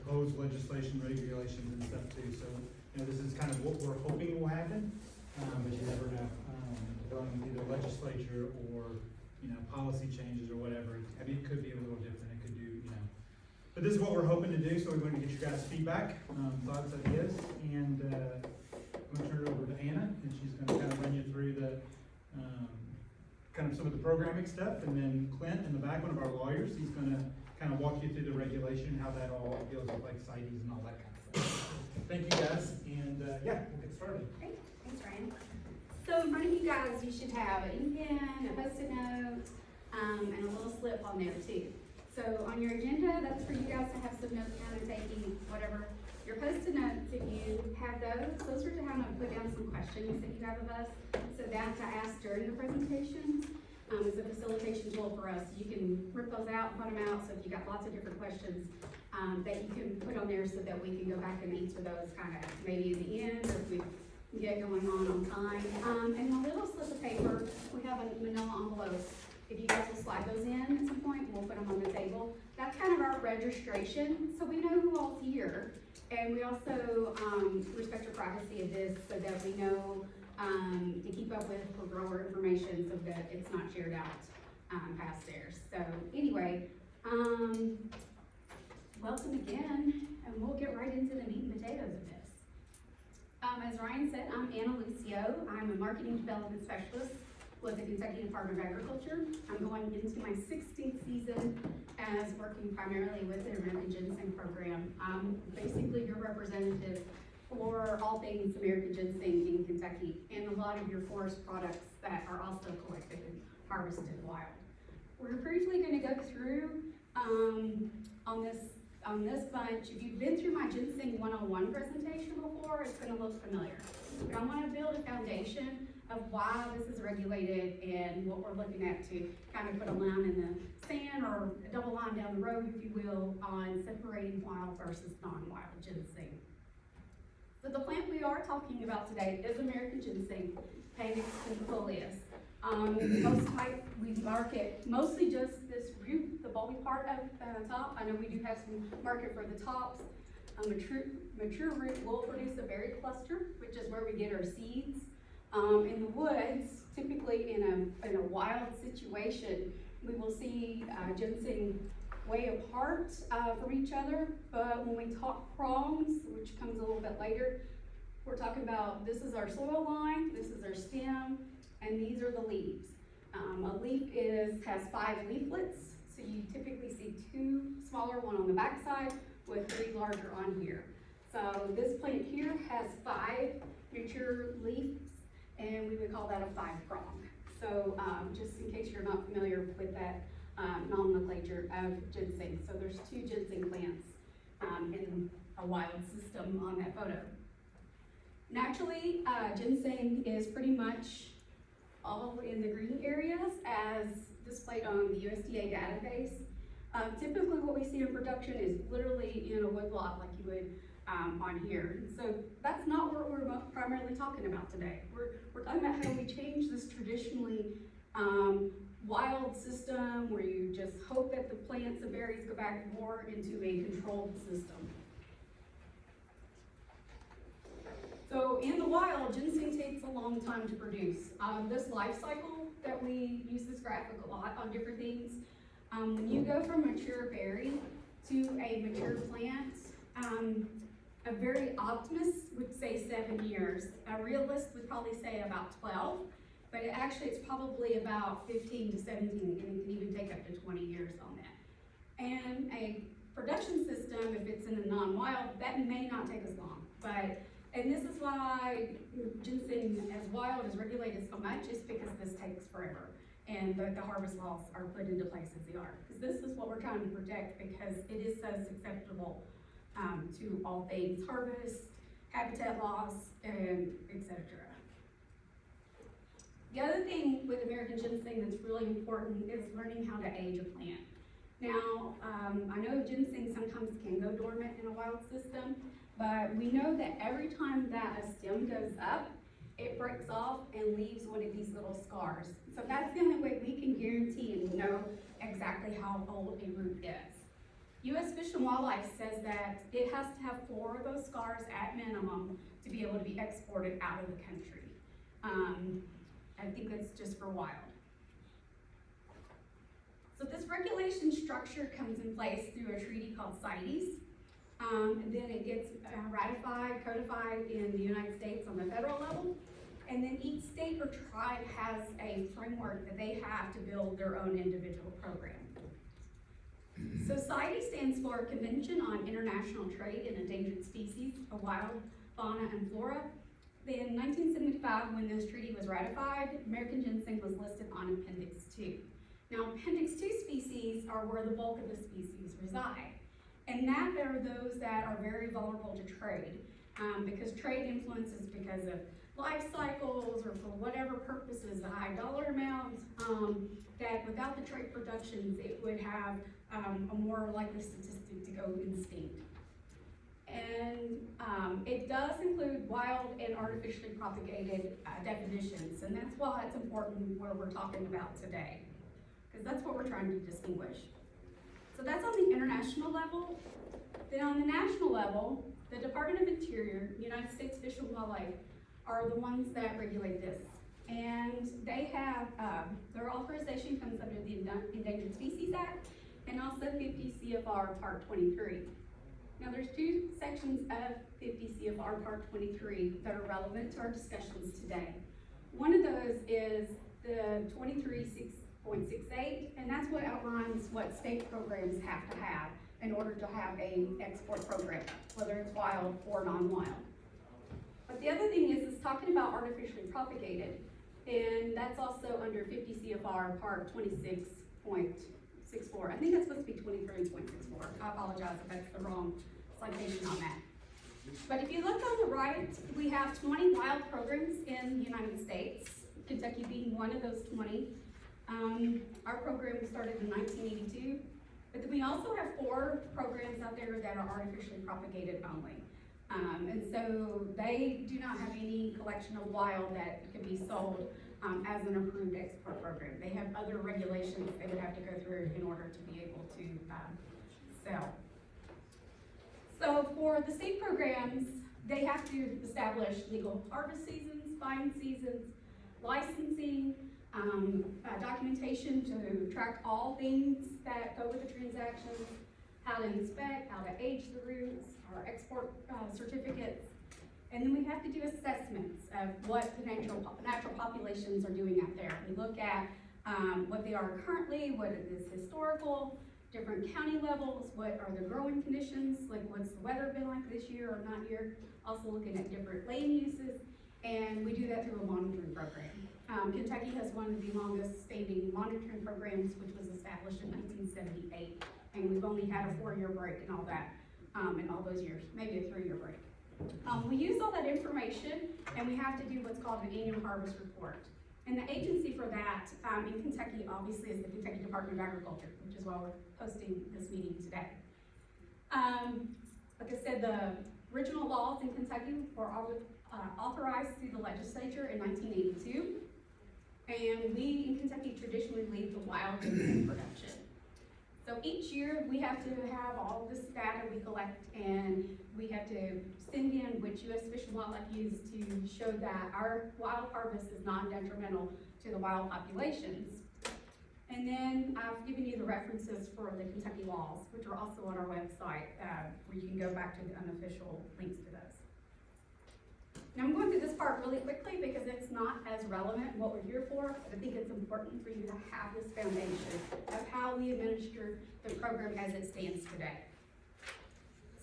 proposed legislation, regulations and stuff too. So, you know, this is kind of what we're hoping will happen, but you never know. Going with either legislature or, you know, policy changes or whatever. I mean, it could be a little different. It could do, you know. But this is what we're hoping to do, so we're going to get your guys' feedback, thoughts, ideas, and I'm going to turn it over to Anna, and she's going to kind of run you through the, kind of some of the programming stuff, and then Clint in the back, one of our lawyers, he's going to kind of walk you through the regulation, how that all deals with like CITES and all that kind of stuff. Thank you guys, and yeah, we'll get started. Great, thanks Ryan. So in front of you guys, you should have an ink pen, a post-it note, and a little slip on there too. So on your agenda, that's for you guys to have some notes down and taking, whatever. Your post-it notes, if you have those are to kind of put down some questions that you have of us, so that to ask during the presentation. Is a facilitation tool for us. You can rip those out, put them out, so if you got lots of different questions that you can put on there so that we can go back and answer those kind of maybe at the end, or if we get going on time. And the little slip of paper, we have a manila envelopes. If you guys will slide those in at some point, we'll put them on the table. That's kind of our registration, so we know who all's here. And we also respect your privacy of this so that we know to keep up with for grower information so that it's not shared out past theirs. So anyway, welcome again, and we'll get right into the meat and potatoes of this. As Ryan said, I'm Anna Lucio. I'm a marketing development specialist with the Kentucky Department of Agriculture. I'm going into my 16th season as working primarily with the American Ginseng program. I'm basically your representative for all things American Ginseng in Kentucky and a lot of your forest products that are also collected and harvested wild. We're briefly going to go through on this bunch. If you've been through my Ginseng 101 presentation before, it's going to look familiar. But I want to build a foundation of why this is regulated and what we're looking at to kind of put a line in the sand or a double line down the road, if you will, on separating wild versus non-wild ginseng. So the plant we are talking about today is American Ginseng, Panax infolius. We market mostly just this root, the bulby part of the top. I know we do have some market for the tops. Mature root will produce a berry cluster, which is where we get our seeds. In the woods, typically in a wild situation, we will see ginseng way apart from each other, but when we talk prongs, which comes a little bit later, we're talking about this is our soil line, this is our stem, and these are the leaves. A leaf has 5 leaflets, so you typically see 2 smaller, one on the back side with 3 larger on here. So this plant here has 5 mature leaves, and we would call that a 5-prong. So just in case you're not familiar with that nomenclature of ginseng. So there's 2 ginseng plants in a wild system on that photo. Naturally, ginseng is pretty much all in the green areas as displayed on the USDA database. Typically what we see in production is literally in a woodlot like you would on here. So that's not what we're primarily talking about today. We're talking about how we change this traditionally wild system where you just hope that the plants and berries go back more into a controlled system. So in the wild, ginseng takes a long time to produce. This life cycle that we use this graphic a lot on different things, when you go from mature berry to a mature plant, a very optimist would say 7 years. A realist would probably say about 12, but it's probably about 15 to 17, and it can even take up to 20 years on that. And a production system, if it's in the non-wild, that may not take as long. And this is why ginseng as wild is regulated so much, is because this takes forever. And the harvest laws are put into place as they are. Because this is what we're trying to protect, because it is so susceptible to all things harvest, habitat loss, and etc. The other thing with American ginseng that's really important is learning how to age a plant. Now, I know ginseng sometimes can go dormant in a wild system, but we know that every time that a stem goes up, it breaks off and leaves one of these little scars. So that's the only way we can guarantee and know exactly how old a root is. U.S. Fish and Wildlife says that it has to have 4 of those scars at minimum to be able to be exported out of the country. I think that's just for wild. So this regulation structure comes in place through a treaty called CITES. And then it gets ratified, codified in the United States on the federal level. And then each state or tribe has a framework that they have to build their own individual program. So CITES stands for Convention on International Trade in Endangered Species of Wild Fauna and Flora. In 1975, when this treaty was ratified, American ginseng was listed on Appendix 2. Now, Appendix 2 species are where the bulk of the species reside. And that are those that are very vulnerable to trade, because trade influences because of life cycles or for whatever purposes, the high dollar amounts, that without the trade productions, it would have a more likely statistic to go extinct. And it does include wild and artificially propagated definitions, and that's why it's important where we're talking about today, because that's what we're trying to distinguish. So that's on the international level. Then on the national level, the Department of Interior, United States Fish and Wildlife, are the ones that regulate this. And they have, their authorization comes under the Endangered Species Act and also 50 CFR Part 23. Now there's 2 sections of 50 CFR Part 23 that are relevant to our discussions today. One of those is the 23.68, and that's what outlines what state programs have to have in order to have an export program, whether it's wild or non-wild. But the other thing is it's talking about artificially propagated, and that's also under 50 CFR Part 26.64. I think that's supposed to be 23.64. I apologize if that's the wrong citation on that. But if you look on the right, we have 20 wild programs in the United States, Kentucky being one of those 20. Our program started in 1982, but then we also have 4 programs out there that are artificially propagated only. And so they do not have any collection of wild that can be sold as an approved export program. They have other regulations they would have to go through in order to be able to sell. So for the state programs, they have to establish legal harvest seasons, buying seasons, licensing, documentation to track all things that go with the transactions, how to inspect, how to age the roots, our export certificates, and then we have to do assessments of what the natural populations are doing out there. We look at what they are currently, what is historical, different county levels, what are the growing conditions, like what's the weather been like this year or not year, also looking at different land uses, and we do that through a monitoring program. Kentucky has one of the longest standing monitoring programs, which was established in 1978, and we've only had a 4-year break and all that, in all those years, maybe a 3-year break. We use all that information, and we have to do what's called an annual harvest report. And the agency for that in Kentucky, obviously, is the Kentucky Department of Agriculture, which is why we're hosting this meeting today. Like I said, the original laws in Kentucky were authorized through the legislature in 1982. And we in Kentucky traditionally lead the wild ginseng production. So each year we have to have all this data we collect, and we have to send in which U.S. Fish and Wildlife uses to show that our wild harvest is non-detrimental to the wild populations. And then I've given you the references for the Kentucky laws, which are also on our website, where you can go back to the unofficial links to those. Now I'm going through this part really quickly because it's not as relevant what we're here for, but I think it's important for you to have this foundation of how we administer the program as it stands today.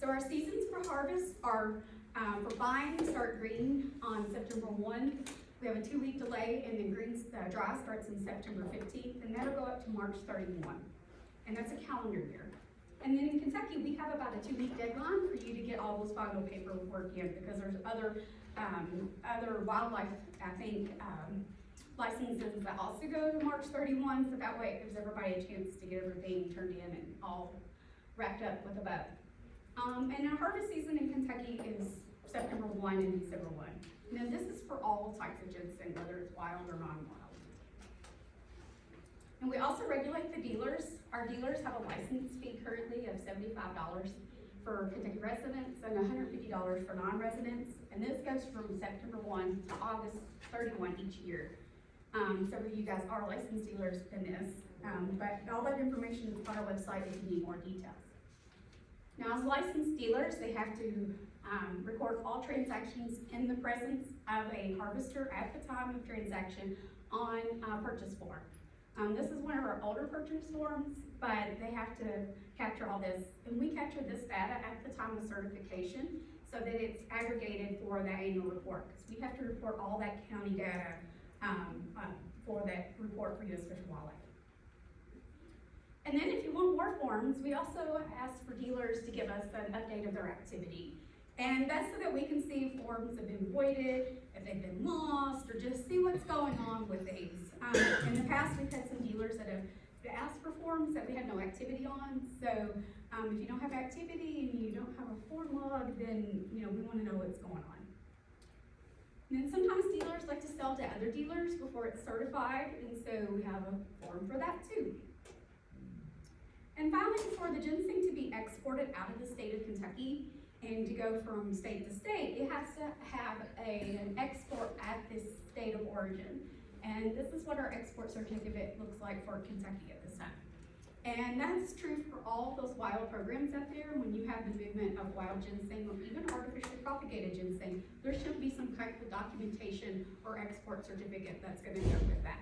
So our seasons for harvest are, for buying, start green on September 1. We have a 2-week delay, and then dry starts in September 15th, and that'll go up to March 31. And that's a calendar year. And then in Kentucky, we have about a 2-week deadline for you to get all those final paperwork in, because there's other wildlife, I think, licenses that also go to March 31, so that way it gives everybody a chance to get everything turned in and all wrapped up with a bow. And our harvest season in Kentucky is September 1 and December 1. Now this is for all types of ginseng, whether it's wild or non-wild. And we also regulate the dealers. Our dealers have a license fee currently of $75 for Kentucky residents and $150 for non-residents. And this goes from September 1 to August 31 each year. Some of you guys are licensed dealers in this, but all that information is on our website if you need more details. Now, as licensed dealers, they have to record all transactions in the presence of a harvester at the time of transaction on purchase form. This is one of our older purchase forms, but they have to capture all this, and we capture this data at the time of certification so that it's aggregated for the annual report. Because we have to report all that county data for that report for U.S. Fish and Wildlife. And then if you want more forms, we also ask for dealers to give us an update of their activity. And that's so that we can see if forms have been voided, if they've been lost, or just see what's going on with these. In the past, we've had some dealers that have asked for forms that we had no activity on. So if you don't have activity and you don't have a form log, then we want to know what's going on. And then sometimes dealers like to sell to other dealers before it's certified, and so we have a form for that too. And finally, for the ginseng to be exported out of the state of Kentucky and to go from state to state, it has to have an export at this state of origin. And this is what our export certificate looks like for Kentucky at this time. And that's true for all those wild programs out there. When you have the movement of wild ginseng or even artificially propagated ginseng, there should be some type of documentation or export certificate that's going to go with that.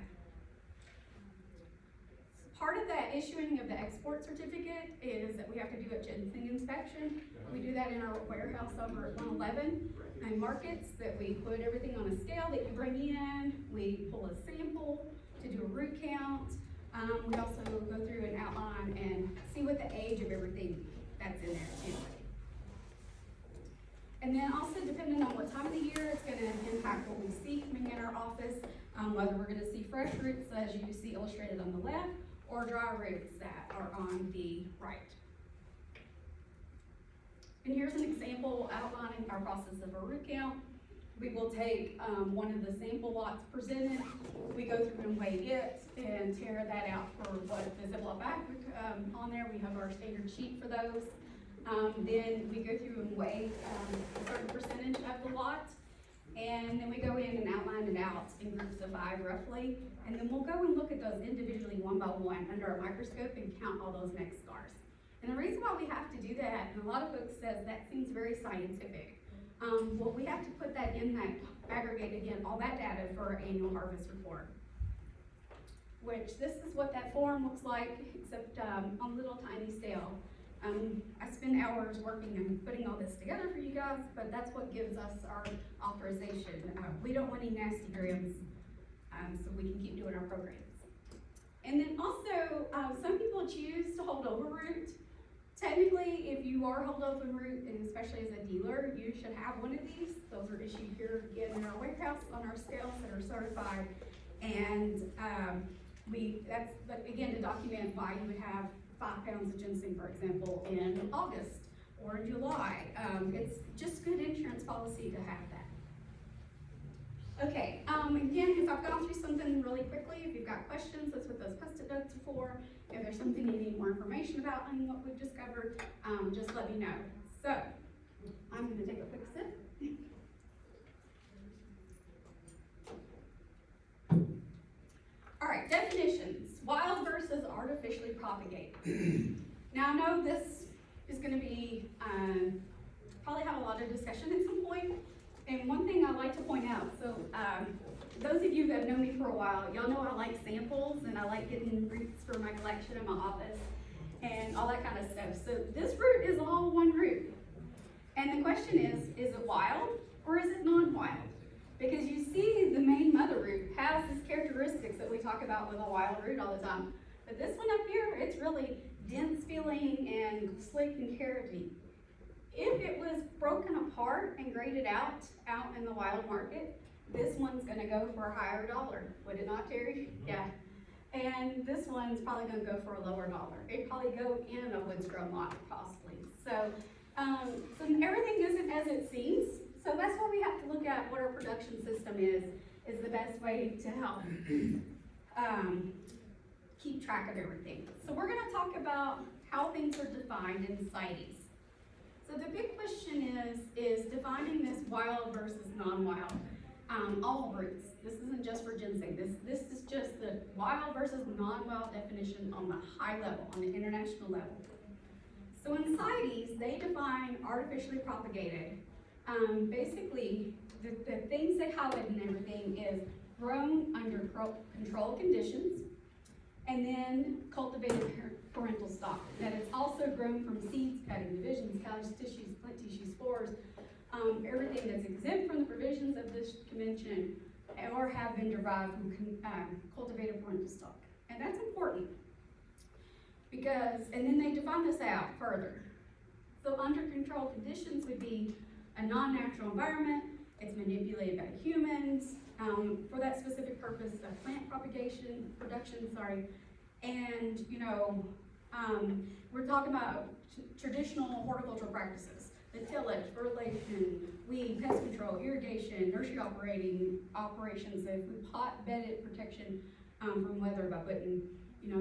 Part of that issuing of the export certificate is that we have to do a ginseng inspection. We do that in our warehouse over at 111 and markets, that we put everything on a scale that you bring in. We pull a sample to do a root count. We also go through and outline and see what the age of everything that's in there too. And then also, depending on what time of the year, it's going to impact what we see coming in our office, whether we're going to see fresh roots, as you see illustrated on the left, or dry roots that are on the right. And here's an example outlining our process of a root count. We will take one of the sample lots presented, we go through and weigh it and tear that out for what the Ziploc bag on there. We have our standard sheet for those. Then we go through and weigh a certain percentage of the lot. And then we go in and outline it out in groups of 5 roughly. And then we'll go and look at those individually one by one under a microscope and count all those neck scars. And the reason why we have to do that, and a lot of folks says that seems very scientific. Well, we have to put that in that, aggregate again, all that data for our annual harvest report. Which this is what that form looks like, except on a little tiny scale. I spend hours working and putting all this together for you guys, but that's what gives us our authorization. We don't want any nasty grams, so we can keep doing our programs. And then also, some people choose to hold over root. Technically, if you are hold over root, and especially as a dealer, you should have one of these. Those are issued here again in our warehouse on our scales that are certified. And that's again to document why you would have 5 pounds of ginseng, for example, in August or in July. It's just good insurance policy to have that. Okay, again, if I've gone through something really quickly, if you've got questions, that's what those post-it notes are for. If there's something you need more information about on what we've discovered, just let me know. So, I'm gonna take a quick sip. All right, definitions. Wild versus artificially propagated. Now I know this is gonna be, probably have a lot of discussion at some point. And one thing I like to point out, so those of you that have known me for a while, y'all know I like samples and I like getting roots for my collection in my office and all that kind of stuff. So this root is all one root. And the question is it wild or is it non-wild? Because you see the main mother root has these characteristics that we talk about with a wild root all the time. But this one up here, it's really dense feeling and slick and carroty. If it was broken apart and graded out in the wild market, this one's gonna go for a higher dollar. Would it not, Terry? Yeah. And this one's probably gonna go for a lower dollar. It'd probably go in a woods grown lot, possibly. So, so everything isn't as it seems. So that's why we have to look at what our production system is the best way to help keep track of everything. So we're gonna talk about how things are defined in CITES. So the big question is defining this wild versus non-wild. All roots. This isn't just for ginseng. This is just the wild versus non-wild definition on the high level, on the international level. So in CITES, they define artificially propagated. Basically, the things they highlight in everything is grown under controlled conditions, and then cultivated parental stock. That it's also grown from seeds, cutting, divisions, callus tissues, plant tissues, spores, everything that's exempt from the provisions of this convention or have been derived from cultivated parental stock. And that's important because, and then they define this out further. So under controlled conditions would be a non-natural environment, it's manipulated by humans for that specific purpose of plant production, and we're talking about traditional horticultural practices, the tillage, fertilization, weed, pest control, irrigation, nursery operations, and pot bedded protection from weather by putting,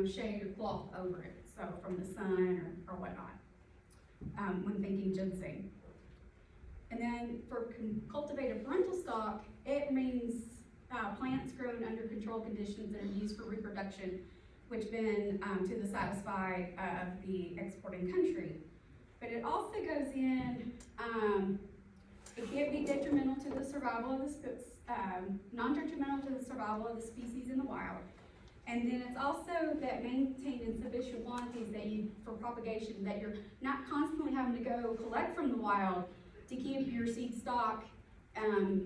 shade or cloth over it, so from the sun or whatnot, when thinking ginseng. And then for cultivated parental stock, it means plants grown under controlled conditions that are used for reproduction, which been to the satisfied of the exporting country. But it also goes in, it can't be detrimental to the survival of the, non-detrimental to the survival of the species in the wild. And then it's also that maintained in sufficient quantities that for propagation, that you're not constantly having to go collect from the wild to keep your seed stock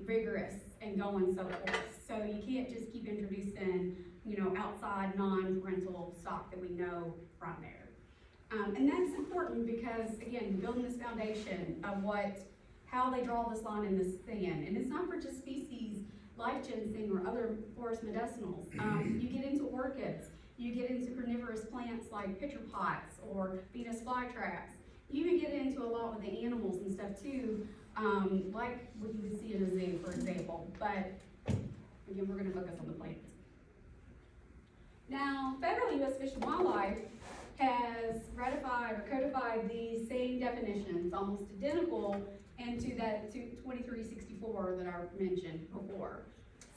vigorous and going so forth. So you can't just keep introducing, outside non-parental stock that we know from there. And that's important because, again, building this foundation of how they draw this line in this sand. And it's not for just species like ginseng or other forest medicinals. You get into orchids, you get into carnivorous plants like pitcher pots or Venus flytraps. You even get into a lot with the animals and stuff too, like what you would see in a zoo, for example. But again, we're going to focus on the plants. Now, federal U.S. Fish and Wildlife has ratified or codified these same definitions, almost identical, into that 2364 that I mentioned before.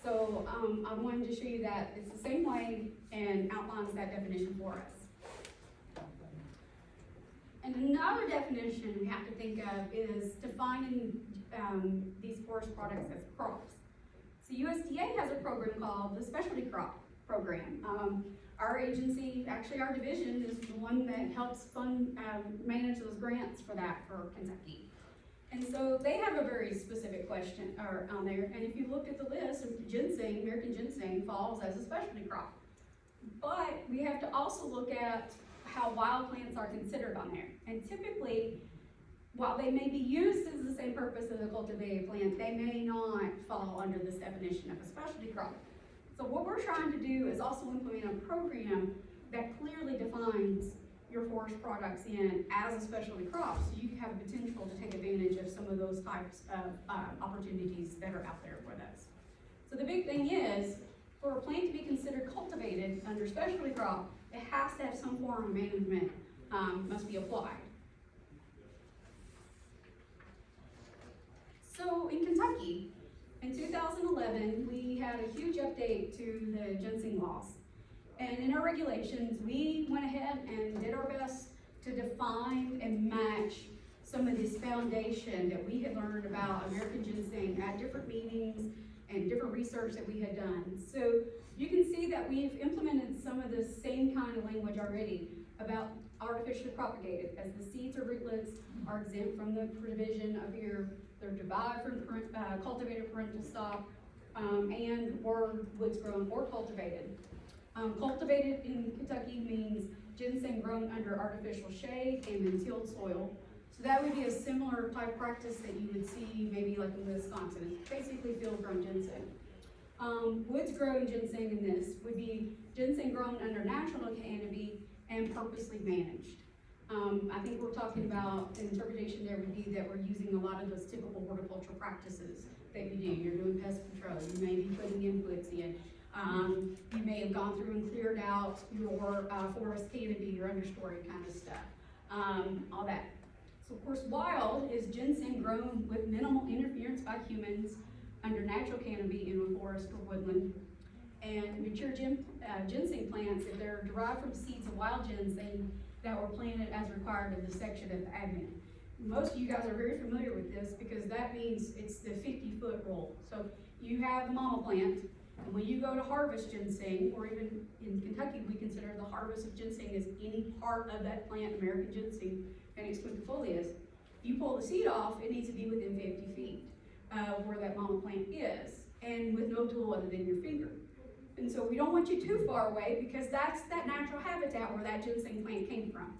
So I wanted to show you that it's the same way and outlines that definition for us. And another definition we have to think of is defining these forest products as crops. So USDA has a program called the Specialty Crop Program. Our agency, actually our division, is the one that helps fund, manage those grants for that for Kentucky. And so they have a very specific question on there, and if you look at the list, ginseng, American ginseng, falls as a specialty crop. But we have to also look at how wild plants are considered on there. And typically, while they may be used as the same purpose as a cultivated plant, they may not fall under this definition of a specialty crop. So what we're trying to do is also implement a program that clearly defines your forest products in as a specialty crop, so you have a potential to take advantage of some of those types of opportunities that are out there for those. So the big thing is, for a plant to be considered cultivated under specialty crop, it has to have some form of management must be applied. So in Kentucky, in 2011, we had a huge update to the ginseng laws. And in our regulations, we went ahead and did our best to define and match some of this foundation that we had learned about American ginseng at different meetings and different research that we had done. So you can see that we've implemented some of the same kind of language already about artificially propagated, as the seeds or rootlets are exempt from the provision of here. They're derived from cultivated parental stock and or woods grown or cultivated. Cultivated in Kentucky means ginseng grown under artificial shade and in tilled soil. So that would be a similar type practice that you would see maybe like in Wisconsin. It's basically field grown ginseng. Woods grown ginseng in this would be ginseng grown under natural canopy and purposely managed. I think we're talking about an interpretation there would be that we're using a lot of those typical horticultural practices that you do. You're doing pest control, you may be putting inputs in. You may have gone through and cleared out your forest canopy, your understory kind of stuff, all that. So of course, wild is ginseng grown with minimal interference by humans under natural canopy in a forest or woodland. And mature ginseng plants, if they're derived from seeds of wild ginseng that were planted as required in the section of the admin. Most of you guys are very familiar with this because that means it's the 50-foot rule. So you have the mama plant, and when you go to harvest ginseng, or even in Kentucky, we consider the harvest of ginseng as any part of that plant, American ginseng, Phoenix quinquefolius. You pull the seed off, it needs to be within 50 feet of where that mama plant is, and with no tool other than your finger. And so we don't want you too far away because that's that natural habitat where that ginseng plant came from.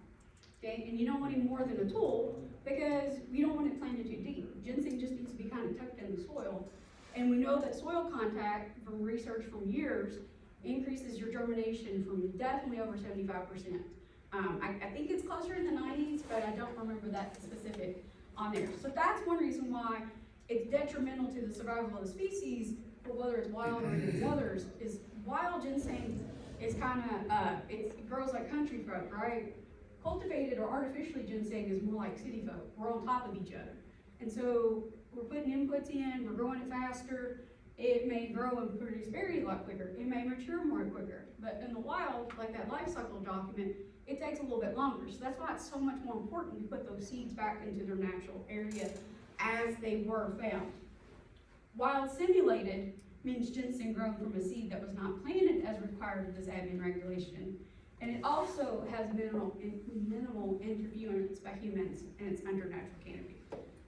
Okay, and you don't want any more than a tool because you don't want it planted too deep. Ginseng just needs to be kind of tucked in the soil. And we know that soil contact from research from years increases your germination from definitely over 75%. I think it's closer in the 90s, but I don't remember that specific on there. So that's one reason why it's detrimental to the survival of the species, for whether it's wild or against others, is wild ginseng is kind of, it grows like country folk, right? Cultivated or artificially ginseng is more like city folk. We're on top of each other. And so we're putting inputs in, we're growing it faster. It may grow and produce berries a lot quicker. It may mature more quicker. But in the wild, like that life cycle document, it takes a little bit longer. So that's why it's so much more important to put those seeds back into their natural area as they were found. Wild simulated means ginseng grown from a seed that was not planted as required of this admin regulation. And it also has minimal interference by humans, and it's under natural canopy.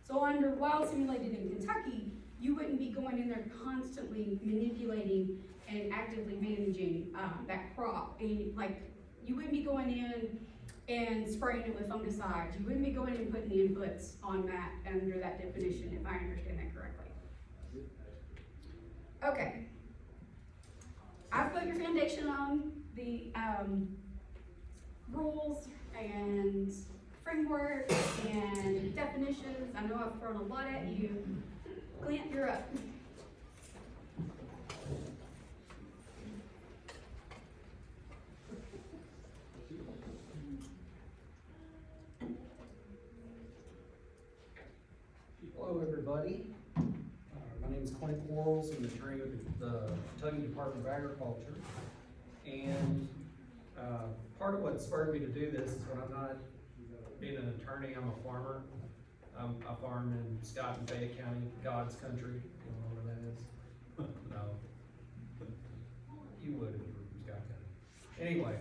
So under wild simulated in Kentucky, you wouldn't be going in there constantly manipulating and actively managing that crop. And like, you wouldn't be going in and spraying it with fungicides. You wouldn't be going in and putting the inputs on that under that definition, if I understand that correctly. Okay. I've put your foundation on the rules and framework and definitions. I know I've thrown a lot at you. Clint, you're up. Hello, everybody. My name is Clint Quarles. I'm the attorney with the Kentucky Department of Agriculture. And part of what spurred me to do this is when I'm not being an attorney, I'm a farmer. I farm in Scott and Fayette County, God's country. You know where that is? No. You would if you were from Scott County. Anyway,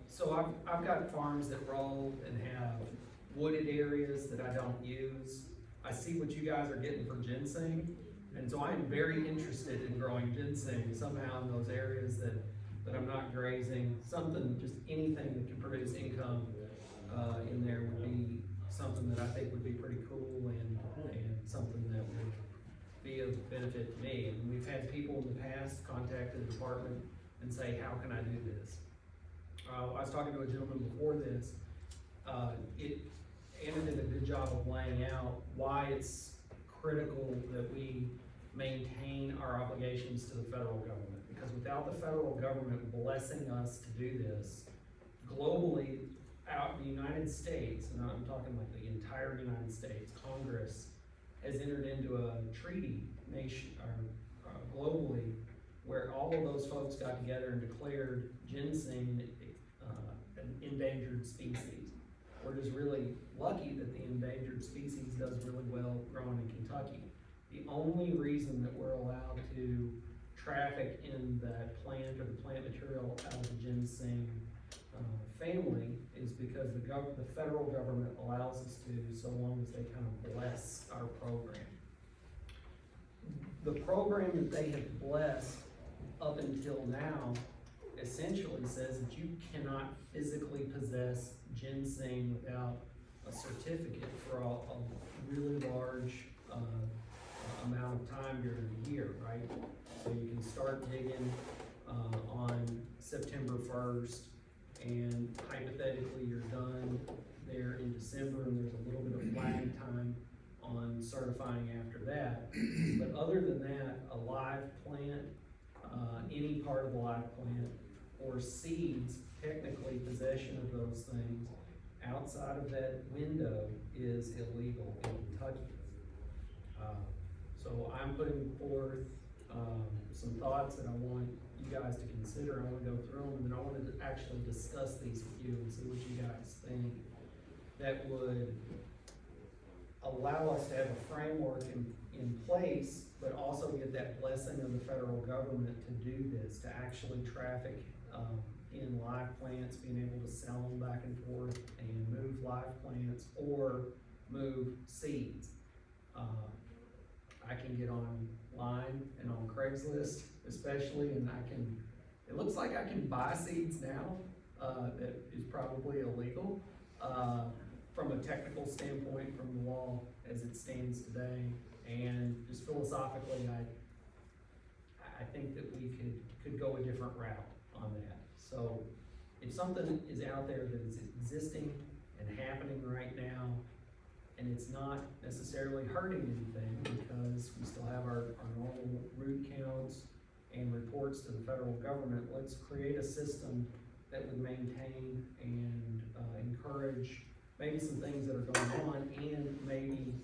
so I've got farms that roll and have wooded areas that I don't use. I see what you guys are getting for ginseng, and so I'm very interested in growing ginseng somehow in those areas that I'm not grazing. Something, just anything that can produce income in there would be something that I think would be pretty cool and something that would be of benefit to me. And we've had people in the past contact the department and say, how can I do this? I was talking to a gentleman before this. Anna did a good job of laying out why it's critical that we maintain our obligations to the federal government. Because without the federal government blessing us to do this, globally, out in the United States, and I'm talking like the entire United States, Congress has entered into a treaty globally where all of those folks got together and declared ginseng an endangered species. We're just really lucky that the endangered species does really well growing in Kentucky. The only reason that we're allowed to traffic in that plant or the plant material out of the ginseng family is because the federal government allows us to, so long as they kind of bless our program. The program that they have blessed up until now essentially says that you cannot physically possess ginseng without a certificate for a really large amount of time during the year, right? So you can start digging on September 1st, and hypothetically you're done there in December, and there's a little bit of lag time on certifying after that. But other than that, a live plant any part of the live plant or seeds, technically possession of those things outside of that window is illegal in Kentucky. So I'm putting forth, some thoughts that I want you guys to consider. I wanna go through them, and then I wanted to actually discuss these with you and see what you guys think that would allow us to have a framework in place, but also get that blessing of the federal government to do this, to actually traffic, in live plants, being able to sell them back and forth and move live plants or move seeds. I can get online and on Craigslist especially, and it looks like I can buy seeds now, that is probably illegal, from a technical standpoint, from the law as it stands today. And just philosophically, I think that we could go a different route on that. So if something is out there that is existing and happening right now, and it's not necessarily hurting anything because we still have our normal root counts and reports to the federal government, let's create a system that would maintain and encourage maybe some things that are going on, and maybe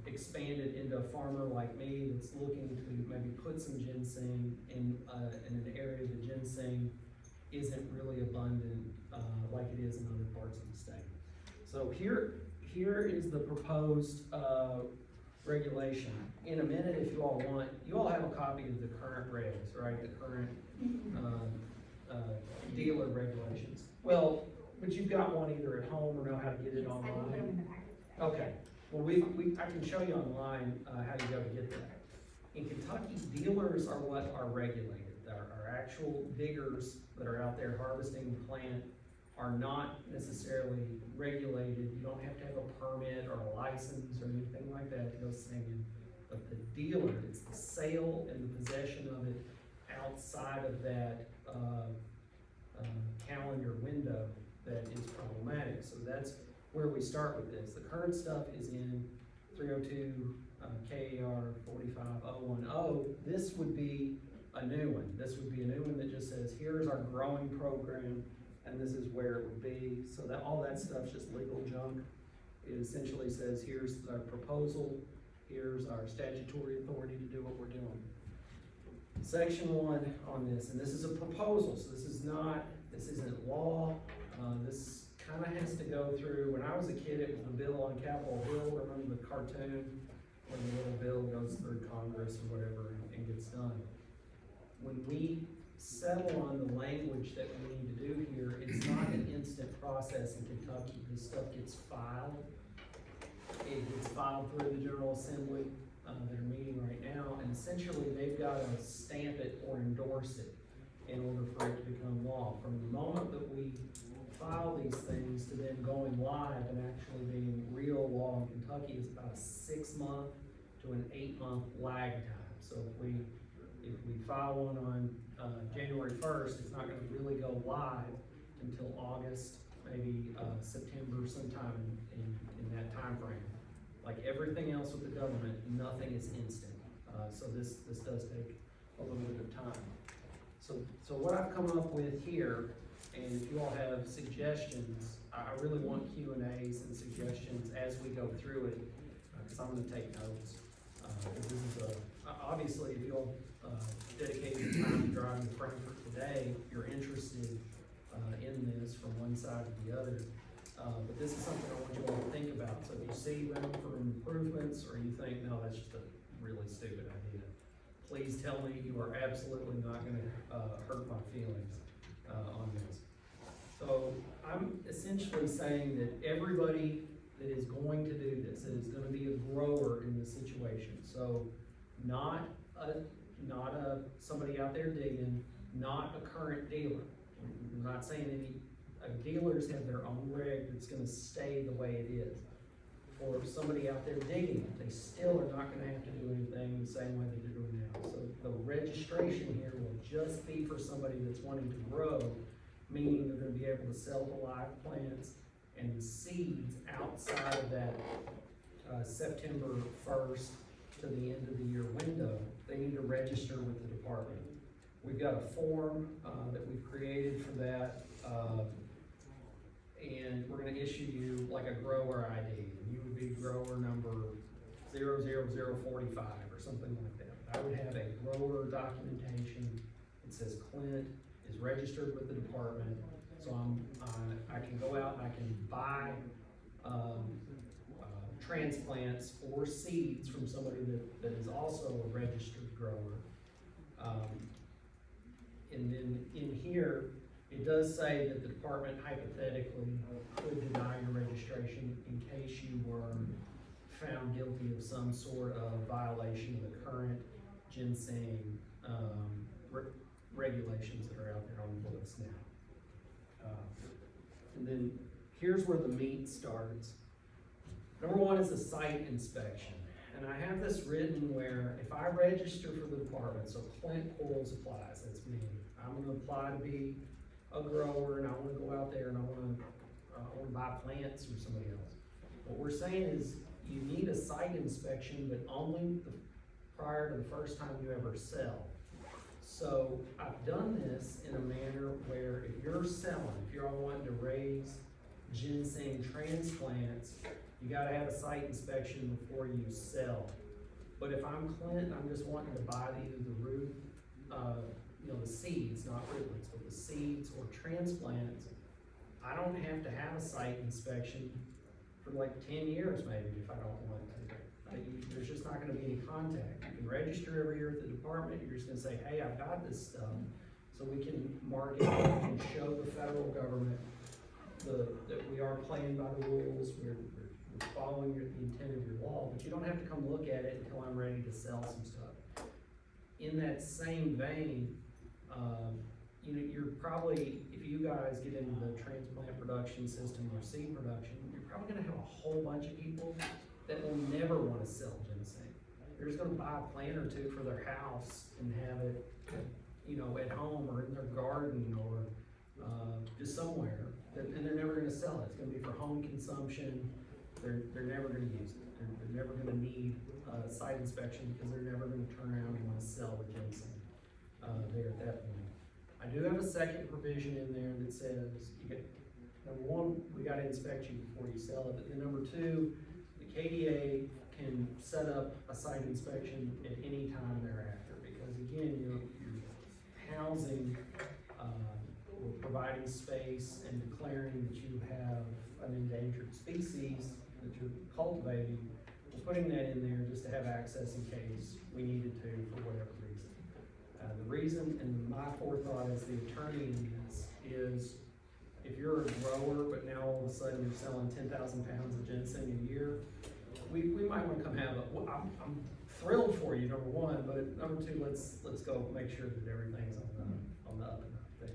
expand it into a farmer like me that's looking to maybe put some ginseng in an area that ginseng isn't really abundant like it is in other parts of the state. So here is the proposed regulation. In a minute, if you all want, you all have a copy of the current regs, right? The current dealer regulations. Well, but you've got one either at home or know how to get it Yes, I online. can put them in the packet today. Okay, well, I can show you online, how you go to get that. In Kentucky, dealers are what are regulated. Our actual diggers that are out there harvesting the plant are not necessarily regulated. You don't have to have a permit or a license or anything like that to go singing. But the dealer, it's the sale and the possession of it outside of that, calendar window that is problematic. So that's where we start with this. The current stuff is in 302 KAR 45010. This would be a new one. This would be a new one that just says, here's our growing program, and this is where it would be. So that all that stuff's just legal junk. It essentially says, here's our proposal, here's our statutory authority to do what we're doing. Section 1 on this, and this is a proposal, so this isn't law. This kind of has to go through, when I was a kid, it was the bill on Capitol Hill. Remember the cartoon when the little bill goes through Congress or whatever and gets done? When we settle on the language that we need to do here, it's not an instant process in Kentucky. This stuff gets filed. It gets filed through the General Assembly. They're meeting right now, and essentially they've got to stamp it or endorse it in order for it to become law. From the moment that we file these things to then going live and actually being real law in Kentucky is about a 6-month to an 8-month lag time. So if we file one on January 1st, it's not going to really go live until August, maybe September, sometime in that time frame. Like everything else with the government, nothing is instant. So this does take a little bit of time. So what I've come up with here, and if you all have suggestions, I really want Q&As and suggestions as we go through it, because I'm going to take notes. This is obviously, if you all dedicated time to driving to Frankfurt today, you're interested in this from one side to the other. But this is something I want you all to think about. So if you see room for improvements, or you think, no, that's just a really stupid idea, please tell me. You are absolutely not going to hurt my feelings on this. So I'm essentially saying that everybody that is going to do this, that is going to be a grower in this situation. So not somebody out there digging, not a current dealer. We're not saying any. Dealers have their own reg that's going to stay the way it is. Or somebody out there digging, they still are not going to have to do anything the same way that they're doing now. So the registration here will just be for somebody that's wanting to grow, meaning they're going to be able to sell the live plants and the seeds outside of that September 1st to the end of the year window, they need to register with the department. We've got a form, that we've created for that, and we're gonna issue you like a grower ID, and you would be grower number 00045 or something like that. I would have a grower documentation. It says Clint is registered with the department, so I can go out and I can buy, transplants or seeds from somebody that is also a registered grower. And then in here, it does say that the department hypothetically could deny your registration in case you were found guilty of some sort of violation of the current ginseng regulations that are out there on the books now. And then here's where the meat starts. Number one is the site inspection. And I have this written where if I register for the department, so Clint Coils applies, that's me. I'm gonna apply to be a grower and I wanna go out there and I wanna buy plants from somebody else. What we're saying is you need a site inspection, but only prior to the first time you ever sell. So I've done this in a manner where if you're selling, if you're all wanting to raise ginseng transplants, you gotta have a site inspection before you sell. But if I'm Clint, I'm just wanting to buy either the root, the seeds, not rootlets, but the seeds or transplants, I don't have to have a site inspection for like 10 years maybe if I don't want to. There's just not gonna be any contact. You can register every year at the department, you're just gonna say, hey, I've got this stuff, so we can market it and show the federal government that we are playing by the rules, we're following the intent of your law, but you don't have to come look at it until I'm ready to sell some stuff. In that same vein, you're probably, if you guys get into the transplant production system or seed production, you're probably gonna have a whole bunch of people that will never wanna sell ginseng. They're just gonna buy a plant or two for their house and have it, at home or in their garden or just somewhere, and they're never gonna sell it. It's gonna be for home consumption. They're never gonna use it. They're never gonna need a site inspection because they're never gonna turn around and wanna sell the ginseng there at that point. I do have a second provision in there that says, number one, we gotta inspect you before you sell it, but then number two, the KDA can set up a site inspection at any time thereafter, because again, you're housing, or providing space and declaring that you have an endangered species that you're cultivating, we're putting that in there just to have access in case we needed to for whatever reason. The reason, and my forethought as the attorney in this, is if you're a grower, but now all of a sudden you're selling 10,000 pounds of ginseng a year, we might want to come have I'm thrilled for you, number one, but number two, let's go make sure that everything's on the up and up there.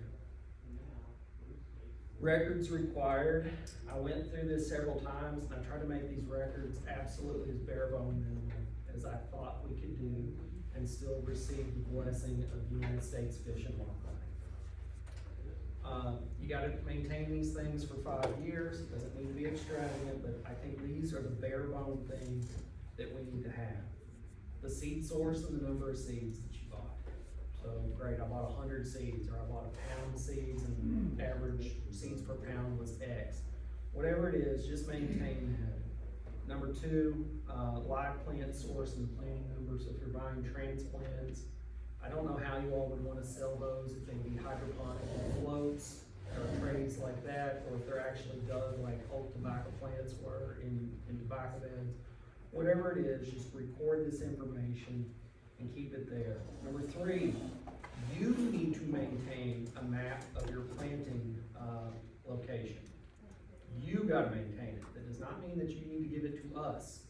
Records required. I went through this several times and I tried to make these records absolutely as bare bone minimum as I thought we could do and still receive the blessing of the United States Fish and Wildlife. You gotta maintain these things for 5 years. It doesn't need to be extravagant, but I think these are the bare bone things that we need to have. The seed source and the number of seeds that you bought. So great, I bought 100 seeds, or I bought a pound of seeds and average seeds per pound was X. Whatever it is, just maintain that. Number two, live plant source and planting number. So if you're buying transplants, I don't know how you all would want to sell those, if they'd be hydroponic floats or trays like that, or if they're actually dug like oak tobacco plants were in tobacco beds. Whatever it is, just record this information and keep it there. Number three, you need to maintain a map of your planting location. You gotta maintain it. That does not mean that you need to give it to us.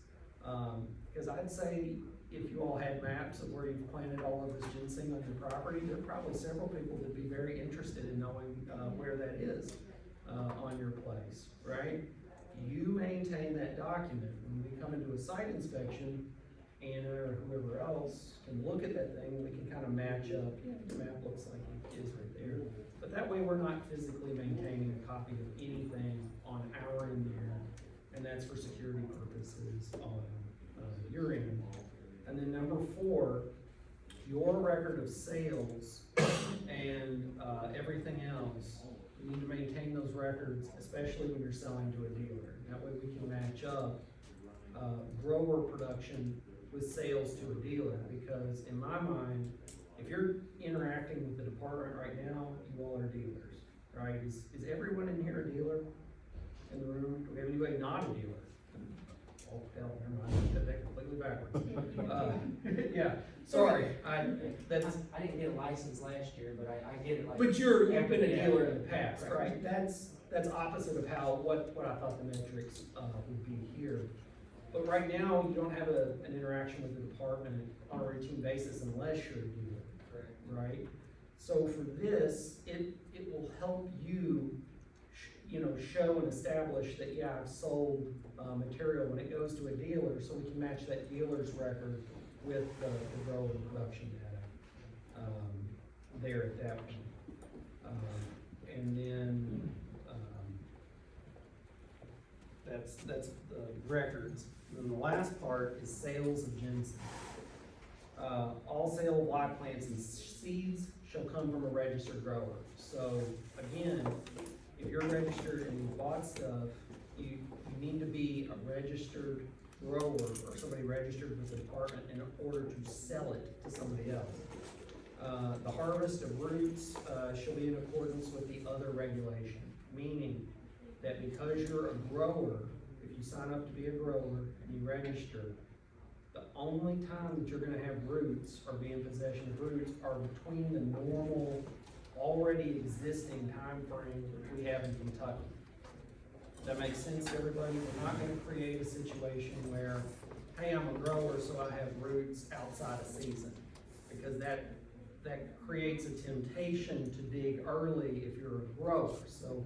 Because I'd say if you all had maps of where you've planted all of this ginseng on your property, there are probably several people that'd be very interested in knowing where that is on your place, right? You maintain that document. When we come into a site inspection, Anna or whoever else can look at that thing and we can kind of match up, yeah, the map looks like it is right there. But that way we're not physically maintaining a copy of anything on our end there, and that's for security purposes on your end. then number 4, your record of sales and everything else, you need to maintain those records, especially when you're selling to a dealer. That way we can match up grower production with sales to a dealer, because in my mind, if you're interacting with the department right now, you all are dealers, right? Is everyone in here a dealer in the room? Do we have anybody not a dealer? Oh, hell, never mind, I did that completely backwards. Yeah, sorry, I didn't get a license last year, but I get it like. but you've been a Yeah. dealer in the past, Right. right? That's opposite of what I thought the metrics would be here. But right now, you don't have an interaction with the department on a routine basis unless you're a dealer, Correct. right? So for this, it will help you, show and establish that, yeah, I've sold material when it goes to a dealer, so we can match that dealer's record with the grower and production data there at that point. And then that's the records. And then the last part is sales of ginseng. All sale of live plants and seeds shall come from a registered grower. So again, if you're registered and you bought stuff, you need to be a registered grower or somebody registered with the department in order to sell it to somebody else. The harvest of roots shall be in accordance with the other regulation, meaning that because you're a grower, if you sign up to be a grower and you register, the only time that you're gonna have roots or be in possession of roots are between the normal, already existing time frame that we have in Kentucky. Does that make sense to everybody? We're not gonna create a situation where, hey, I'm a grower, so I have roots outside of season. Because that creates a temptation to dig early if you're a grower. So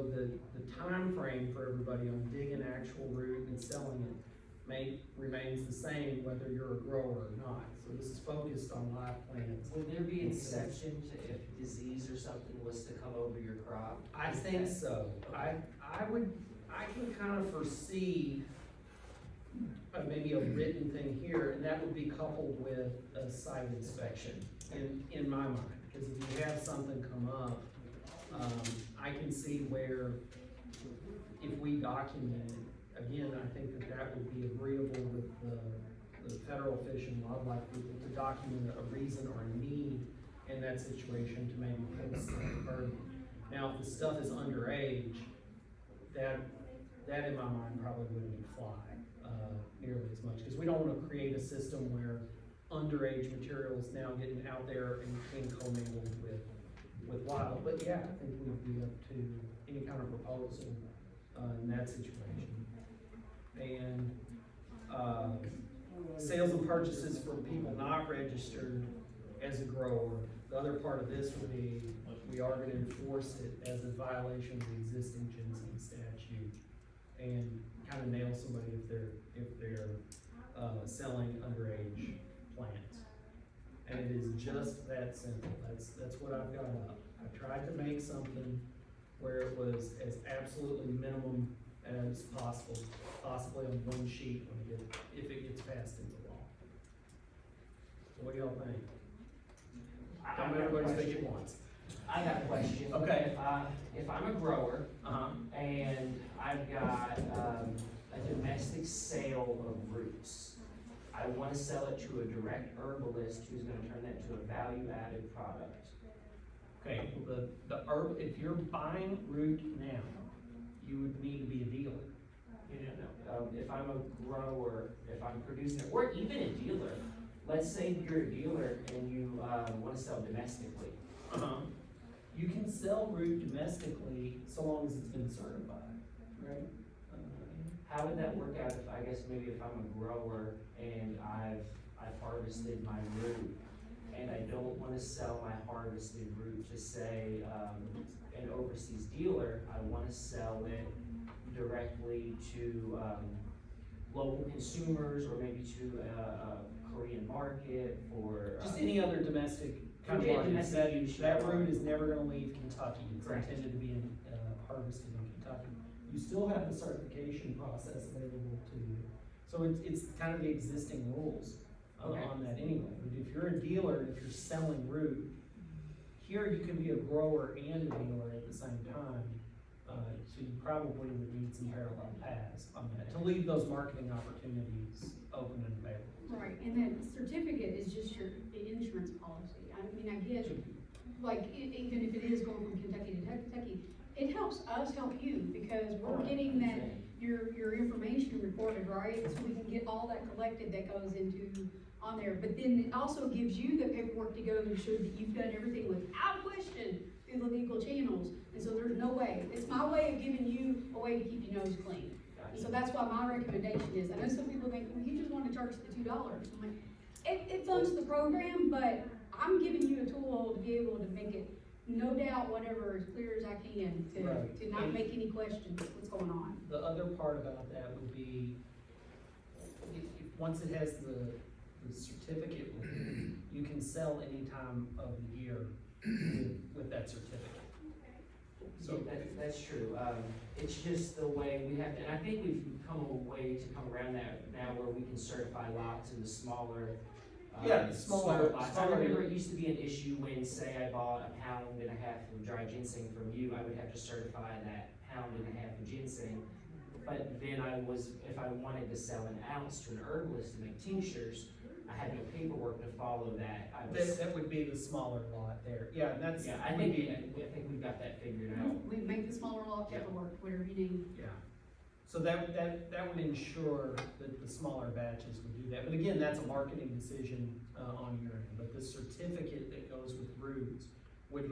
the time frame for everybody on digging actual root and selling it remains the same whether you're a grower or not. So this is focused on live plants. Would there be an exception to if disease or something was to come over your crop? I think so. I can kind of foresee maybe a written thing here, and that would be coupled with a site inspection in my mind. Because if you have something come up, I can see where if we document it, again, I think that would be agreeable with the federal fish and wildlife people to document a reason or a need in that situation to maybe post it early. Now, if the stuff is underage, that in my mind probably wouldn't fly nearly as much, because we don't want to create a system where underage material is now getting out there and being commingled with wild. But yeah, I think we'd be up to any kind of proposal in that situation. And sales and purchases from people not registered as a grower. The other part of this would be, we are gonna enforce it as a violation of the existing ginseng statute and kind of nail somebody if they're selling underage plants. And it is just that simple. That's what I've got up. I tried to make something where it was as absolutely minimum as possible, possibly on one sheet if it gets passed into law. So what do y'all think? Don't everybody speak at once. I got a question. Okay. If I'm a grower, Uh-huh. and I've got, a domestic sale of roots, I wanna sell it to a direct herbalist who's gonna turn that into a value-added product. Okay, well, the herb, if you're buying root now, you would need to be a dealer. If I'm a grower, if I'm producing it, or even a dealer, let's say you're a dealer and you, wanna sell domestically. Uh-huh. You can sell root domestically so long as it's been certified, right? How would that work out if, I guess maybe if I'm a grower and I've harvested my root and I don't wanna sell my harvested root to say, an overseas dealer, I wanna sell it directly to, local consumers or maybe to a Korean market or. Just any other domestic kind of Yeah, market. domestic use, That yeah. root is never gonna leave Kentucky. It's Correct. intended to be harvested in Kentucky. You still have the certification process available to you. So it's kind of the existing rules. Okay. on that anyway. But if you're a dealer, and if you're selling root, here you can be a grower and a dealer at the same time. So you probably would need some parallel paths on that, to leave those marketing opportunities open and available. Right, and then certificate is just your insurance policy. I mean, I get, like, even if it is going from Kentucky to Kentucky, it helps us help you, because we're getting that, your information recorded, right? So we can get all that collected that goes into, on there, but then it also gives you the paperwork to go and show that you've done everything without question through the legal channels, and so there's no way. It's my way of giving you a way to keep your nose clean. And so that's why my recommendation is, I know some people think, well, you just wanna charge the $2. I'm like, it funds the program, but I'm giving you a tool to be able to make it, no doubt, whatever, as clear as I can, Right. to not make any questions what's going on. The other part about that would be, once it has the certificate with it, you can sell any time of the year with that certificate. So that's true. It's just the way we have to, and I think we've come a way to come around that now where we can certify lots in the smaller, Yeah, the smaller lots. I remember it used to be an issue when, say, I bought a pound and a half of dry ginseng from you, I would have to certify that pound and a half of ginseng. But then if I wanted to sell an ounce to an herbalist to make tinctures, I had no paperwork to follow that. That would be the smaller lot there. Yeah, and that's. Yeah, I think we've got that figured out. We make the smaller lot paperwork, whatever you need. Yeah. So that would ensure that the smaller batches would do that. But again, that's a marketing decision, on your end. But the certificate that goes with roots would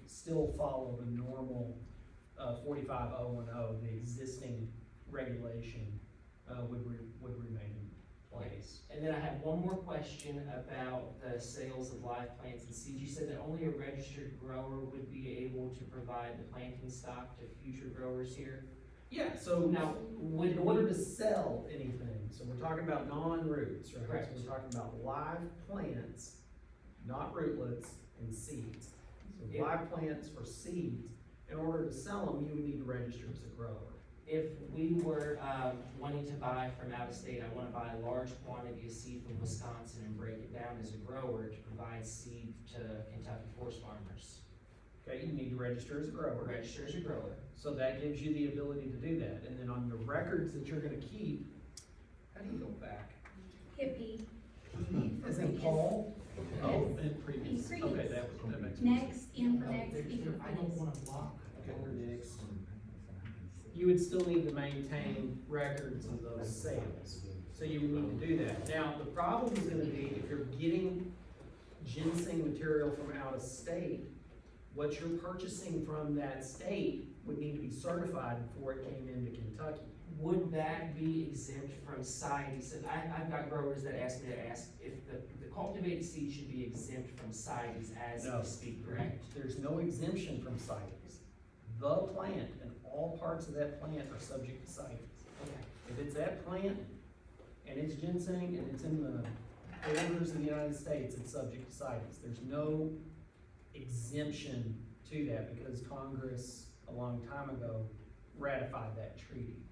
still follow the normal, 45010, the existing regulation, would remain in place. And then I have one more question about the sales of live plants and seeds. You said that only a registered grower would be able to provide the planting stock to future growers here? Yeah, so Now, in order to sell anything, so we're talking about non-roots, right? Correct. So we're talking about live plants, not rootlets, and seeds. So Yeah. live plants or seeds, in order to sell them, you would need to register as a grower. if we were wanting to buy from out of state, I want to buy a large quantity of seed from Wisconsin and break it down as a grower to provide seed to Kentucky forest farmers. Okay, you need to register as a grower. Register as a grower. So that gives you the ability to do that. And then on the records that you're gonna keep, how do you go back? Hippie. As in Paul? Oh, and previous. Previous. Okay, that makes more sense. Next, in for next, E for I don't previous. wanna block. Okay, we're next. You would still need to maintain records of those sales, so you would need to do that. Now, the problem is gonna be if you're getting ginseng material from out of state, what you're purchasing from that state would need to be certified before it came into Kentucky. Would that be exempt from CITES? And I've got growers that ask me to ask if the cultivated seed should be exempt from CITES as No. we speak, correct? There's no exemption from CITES. The plant and all parts of that plant are subject to CITES. Okay. If it's that plant, and it's ginseng, and it's in the borders of the United States, it's subject to CITES. There's no exemption to that, because Congress, a long time ago, ratified that treaty.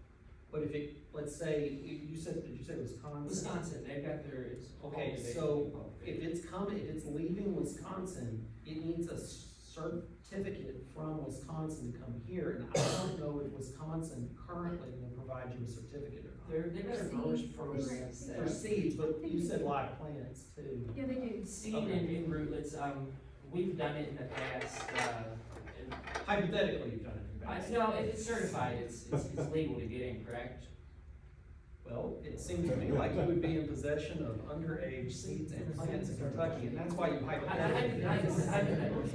But if it, let's say, did you say Wisconsin? Wisconsin, they've got their, it's. Okay, so if it's leaving Wisconsin, it needs a certificate from Wisconsin to come here, and I don't know if Wisconsin currently will provide you a certificate or not. They've got a growers Seeds. process For that. seeds, but you said live plants too. Yeah, they do. Seed Okay. and rootlets, we've done it in the past, and Hypothetically, you've done it. in the past. no, if it's certified, it's legal to get in, correct? Well, it seems to me like you would be in possession of underage seeds and plants in Kentucky, and that's why you hypothetically.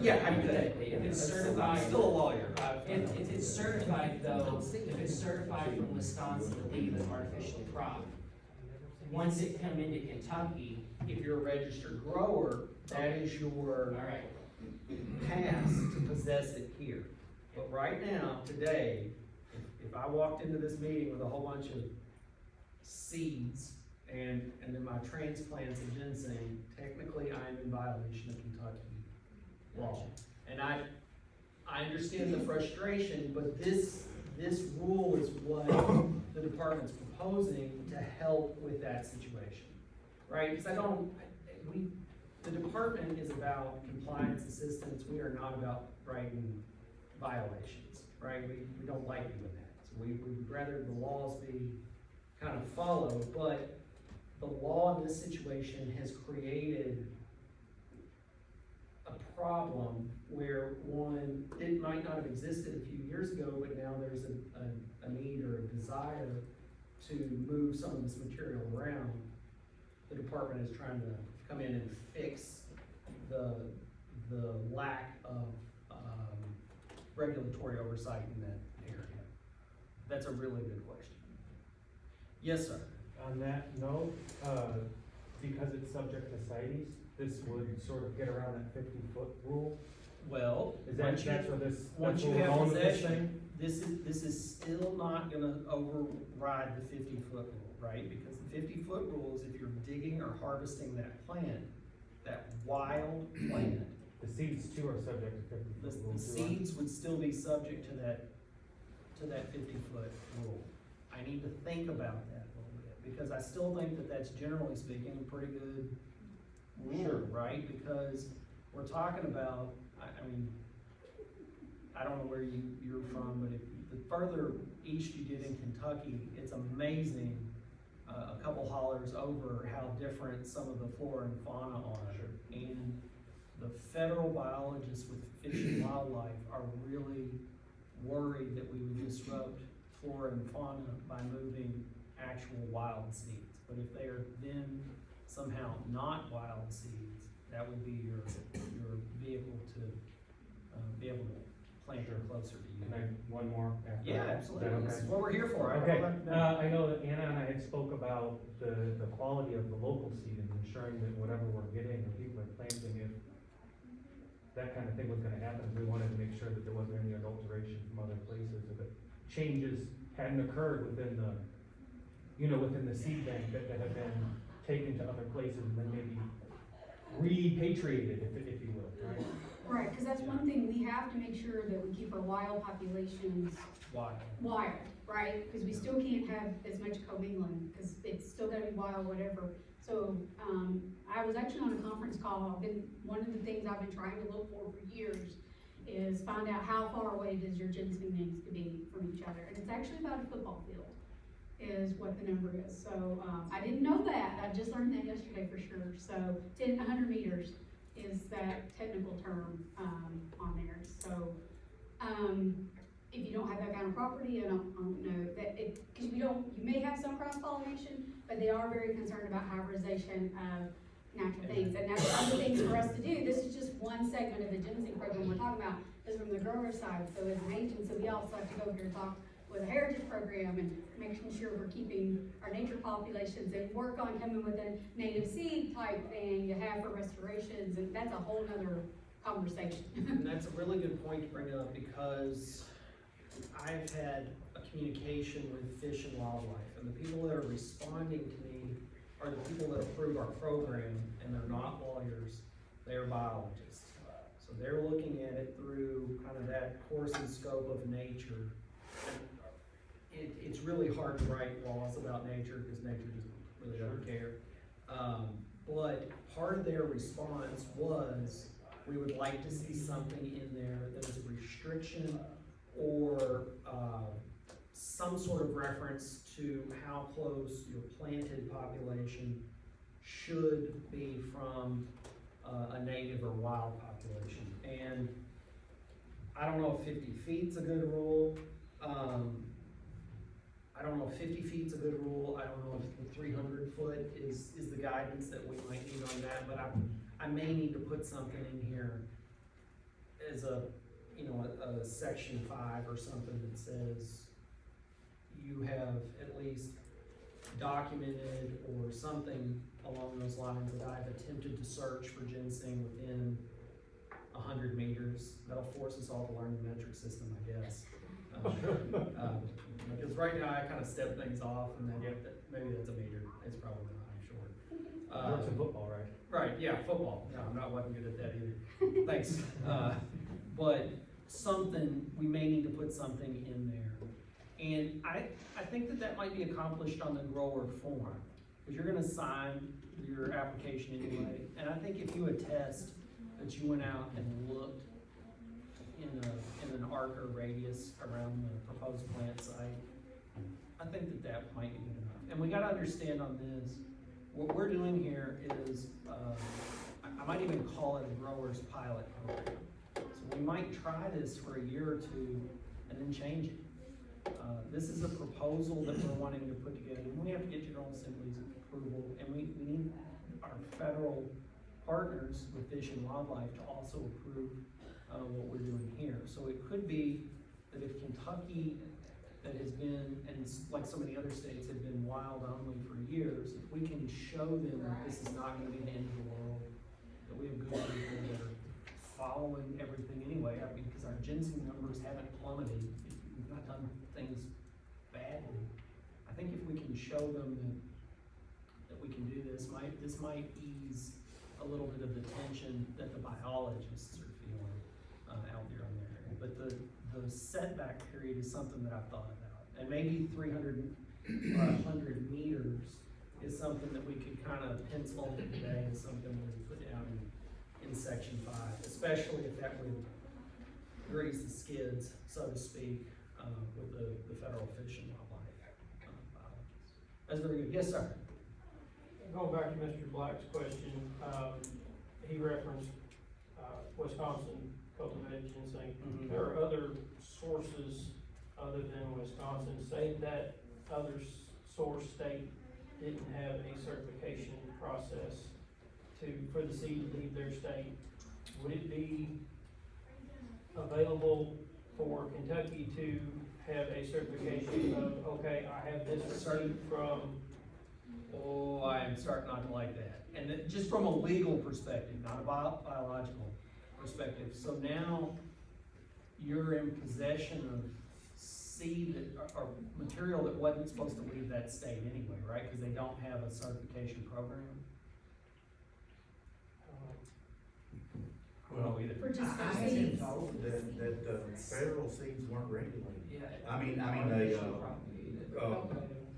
Yeah, hypothetically. If it's I'm certified. still a lawyer. If it's certified though, if it's certified from Wisconsin to leave as artificial crop, once it come into Kentucky, If you're a registered grower, that is your alright, pass to possess it here. But right now, today, if I walked into this meeting with a whole bunch of seeds and then my transplants of ginseng, technically I am in violation of Kentucky law. And I understand the frustration, but this rule is what the department's proposing to help with that situation. right? Because the department is about compliance assistance, we are not about writing violations, right? We don't like doing that, so we would rather the laws be kind of followed, but the law in this situation has created a problem where one, it might not have existed a few years ago, but now there's a need or a desire to move some of this material around. The department is trying to come in and fix the lack of, regulatory oversight in that area. That's a really good question. Yes, sir. On that note, because it's subject to CITES, this would sort of get around that 50-foot rule. Well, Is that, that's where this, once that's you where we're have going with this possession, thing? this is still not gonna override the 50-foot rule, right? Because the 50-foot rule is if you're digging or harvesting that plant, that wild plant, The seeds too are subject to 50-foot rule. the too, seeds would still be subject to that 50-foot rule. I need to think about that a little bit, because I still think that that's generally speaking a pretty good rule, Sure. right? Because we're talking about, I mean, I don't know where you're from, but if the further east you get in Kentucky, it's amazing, a couple hollers over how different some of the flora and fauna are. Sure. And the federal biologists with Fish and Wildlife are really worried that we would disrupt flora and fauna by moving actual wild seeds. But if they are then somehow not wild seeds, that would be your vehicle to, be able to plant her closer to you. Can I, one more after? Yeah, that? absolutely. Is that This is okay? what we're here for. Okay, I know that Anna and I had spoke about the quality of the local seed and ensuring that whatever we're getting or people are planting, if that kind of thing was gonna happen, we wanted to make sure that there wasn't any adulteration from other places, or that changes hadn't occurred within the, within the seed bank that have been taken to other places and then maybe repatriated, if you will, right? Right, because that's one thing, we have to make sure that we keep our wild populations Wild. wild, right? Because we still can't have as much commingling, because it's still gotta be wild, whatever. So, I was actually on a conference call, one of the things I've been trying to look for years is find out how far away does your ginseng needs to be from each other, and it's actually about a football field, is what the number is. So, I didn't know that, I just learned that yesterday for sure. So, 100 meters is that technical term, on there. So, if you don't have that kind of property, I don't know, that because you may have some cross-pollination, but they are very concerned about hybridization of natural things, and that's one of the things for us to do. This is just one segment of the ginseng program we're talking about, is from the grower side. So as an agency, we also have to go here and talk with a heritage program and making sure we're keeping our nature populations and work on coming with a native seed type thing you have for restorations, and that's a whole nother conversation. And that's a really good point to bring up, because I've had a communication with Fish and Wildlife, and the people that are responding to me are the people that approve our program, and they're not lawyers, they're biologists. So they're looking at it through kind of that course and scope of nature. It's really hard to write laws about nature, because nature just really doesn't care. But part of their response was, we would like to see something in there that is a restriction or some sort of reference to how close your planted population should be from a native or wild population. And I don't know if 50 feet's a good rule. I don't know if 50 feet's a good rule. I don't know if the 300 foot is the guidance that we might need on that, but I may need to put something in here as a section 5 or something that says you have at least documented, or something along those lines, that I've attempted to search for ginseng within 100 meters. That'll force us all to learn the metric system, I guess. Because right now I kind of step things off, and then maybe that's a meter. It's probably not, I'm sure. Works in football, right? Right, yeah, football. No, I wasn't good at that either. Thanks. But something, we may need to put something in there. And I think that might be accomplished on the grower form, because you're gonna sign your application anyway. And I think if you attest that you went out and looked in an arc or radius around the proposed plant site, I think that that might be good enough. And we gotta understand on this, what we're doing here is, I might even call it a grower's pilot program. So we might try this for a year or two and then change it. This is a proposal that we're wanting to put together, and we have to get General Assembly's approval, and we need our federal partners with Fish and Wildlife to also approve, what we're doing here. So it could be that if Kentucky, that has been, and like so many other states, have been wild only for years, if we can show them that this is not gonna be the end of the world, that we have good people that are following everything anyway, I mean, because our ginseng numbers haven't plummeted, we've not done things badly. I think if we can show them that we can do this might ease a little bit of the tension that the biologists are feeling, out there on their area. But the setback period is something that I've thought about. And maybe 300 or 100 meters is something that we could kind of pencil in today as something we put down in section 5, especially if that would grease the skids, so to speak, with the federal fish and wildlife biologists. That's very good. Yes, sir. Going back to Mr. Black's question, he referenced, Wisconsin cultivated ginseng. Mhm. There are other sources other than Wisconsin. Say that other source state didn't have a certification process for the seed to leave their state. Would it be available for Kentucky to have a certification of, okay, I have this receipt from? Oh, I am starting not to like that. And just from a legal perspective, not a biological perspective. So now you're in possession of seed or material that wasn't supposed to leave that state anyway, right? Because they don't have a certification program. Well, either. For just I for have been seeds. told that federal seeds weren't regulated. Yeah. I mean,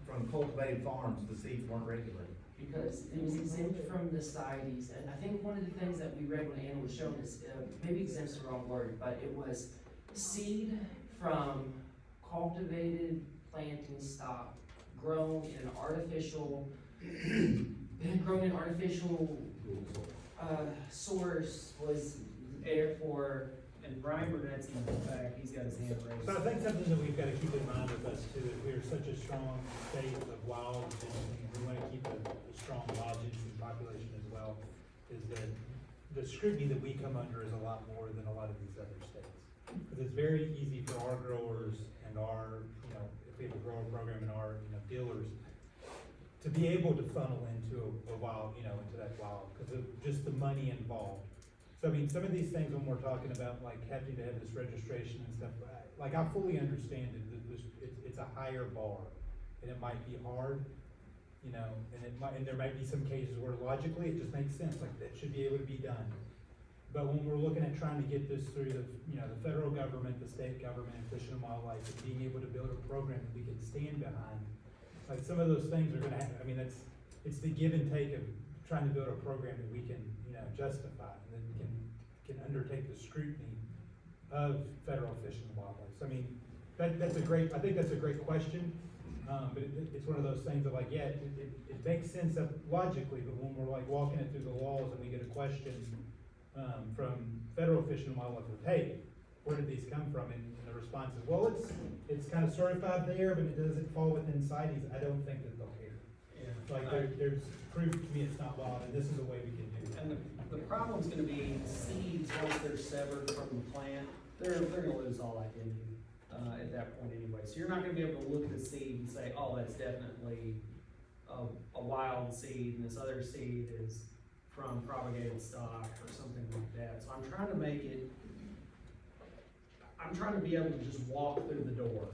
from cultivated farms, the seeds weren't regulated. Because it was exempt from the CITES, and I think one of the things that we read when Anna was showing us, maybe exempt's the wrong word, but it was seed from cultivated planting stock grown in an artificial, source was therefore. And Brian Burnett's in the back, he's got his hand raised. So I think something that we've got to keep in mind with us too, is we're such a strong state of wild ginseng, we want to keep a strong wild ginseng population as well, is that the scrutiny that we come under is a lot more than a lot of these other states. Because it's very easy for our growers and our, if we have a grower program and our, dealers, to be able to funnel into a wild, into that wild, because of just the money involved. So I mean, some of these things when we're talking about like having to have this registration and stuff, like I fully understand it, it's a higher bar, and it might be hard, and there might be some cases where logically it just makes sense, like that should be able to be done. But when we're looking at trying to get this through the federal government, the state government, Fish and Wildlife, and being able to build a program that we can stand behind, like some of those things are gonna happen. I mean, it's the give and take of trying to build a program that we can, justify, and then can undertake the scrutiny of federal fish and wildlife. So I mean, I think that's a great question, but it's one of those things of like, yeah, it makes sense logically, but when we're like walking it through the walls and we get a question from federal fish and wildlife, hey, where did these come from? And the response is, well, it's kind of certified there, but it doesn't fall within CITES. I don't think that they'll care. Yeah. Like there's proof to me it's not wild, and this is a way we can do it. And the problem's gonna be seeds, once they're severed from the plant, they're gonna lose all identity, at that point anyway. So you're not gonna be able to look at the seed and say, oh, that's definitely a wild seed, and this other seed is from propagated stock or something like that. So I'm trying to be able to just walk through the door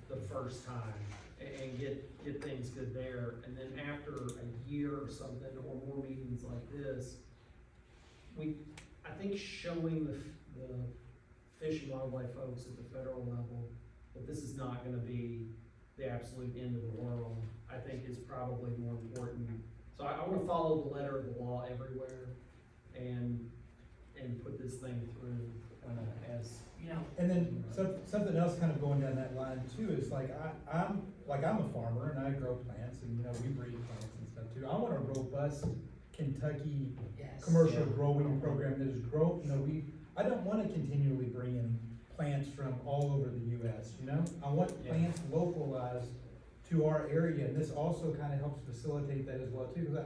the first time and get things good there. And then after a year or something, or more meetings like this, I think showing the Fish and Wildlife folks at the federal level that this is not gonna be the absolute end of the world, I think is probably more important. So I wanna follow the letter of the law everywhere and put this thing through, as, You know, And then something else kind of going down that line too is I'm a farmer and I grow plants and, we breed plants and stuff too. I want a robust Kentucky yes. commercial growing program that is I don't wanna continually bring in plants from all over the US, I want Yeah. plants localized to our area, and this also kinda helps facilitate that as well too, cause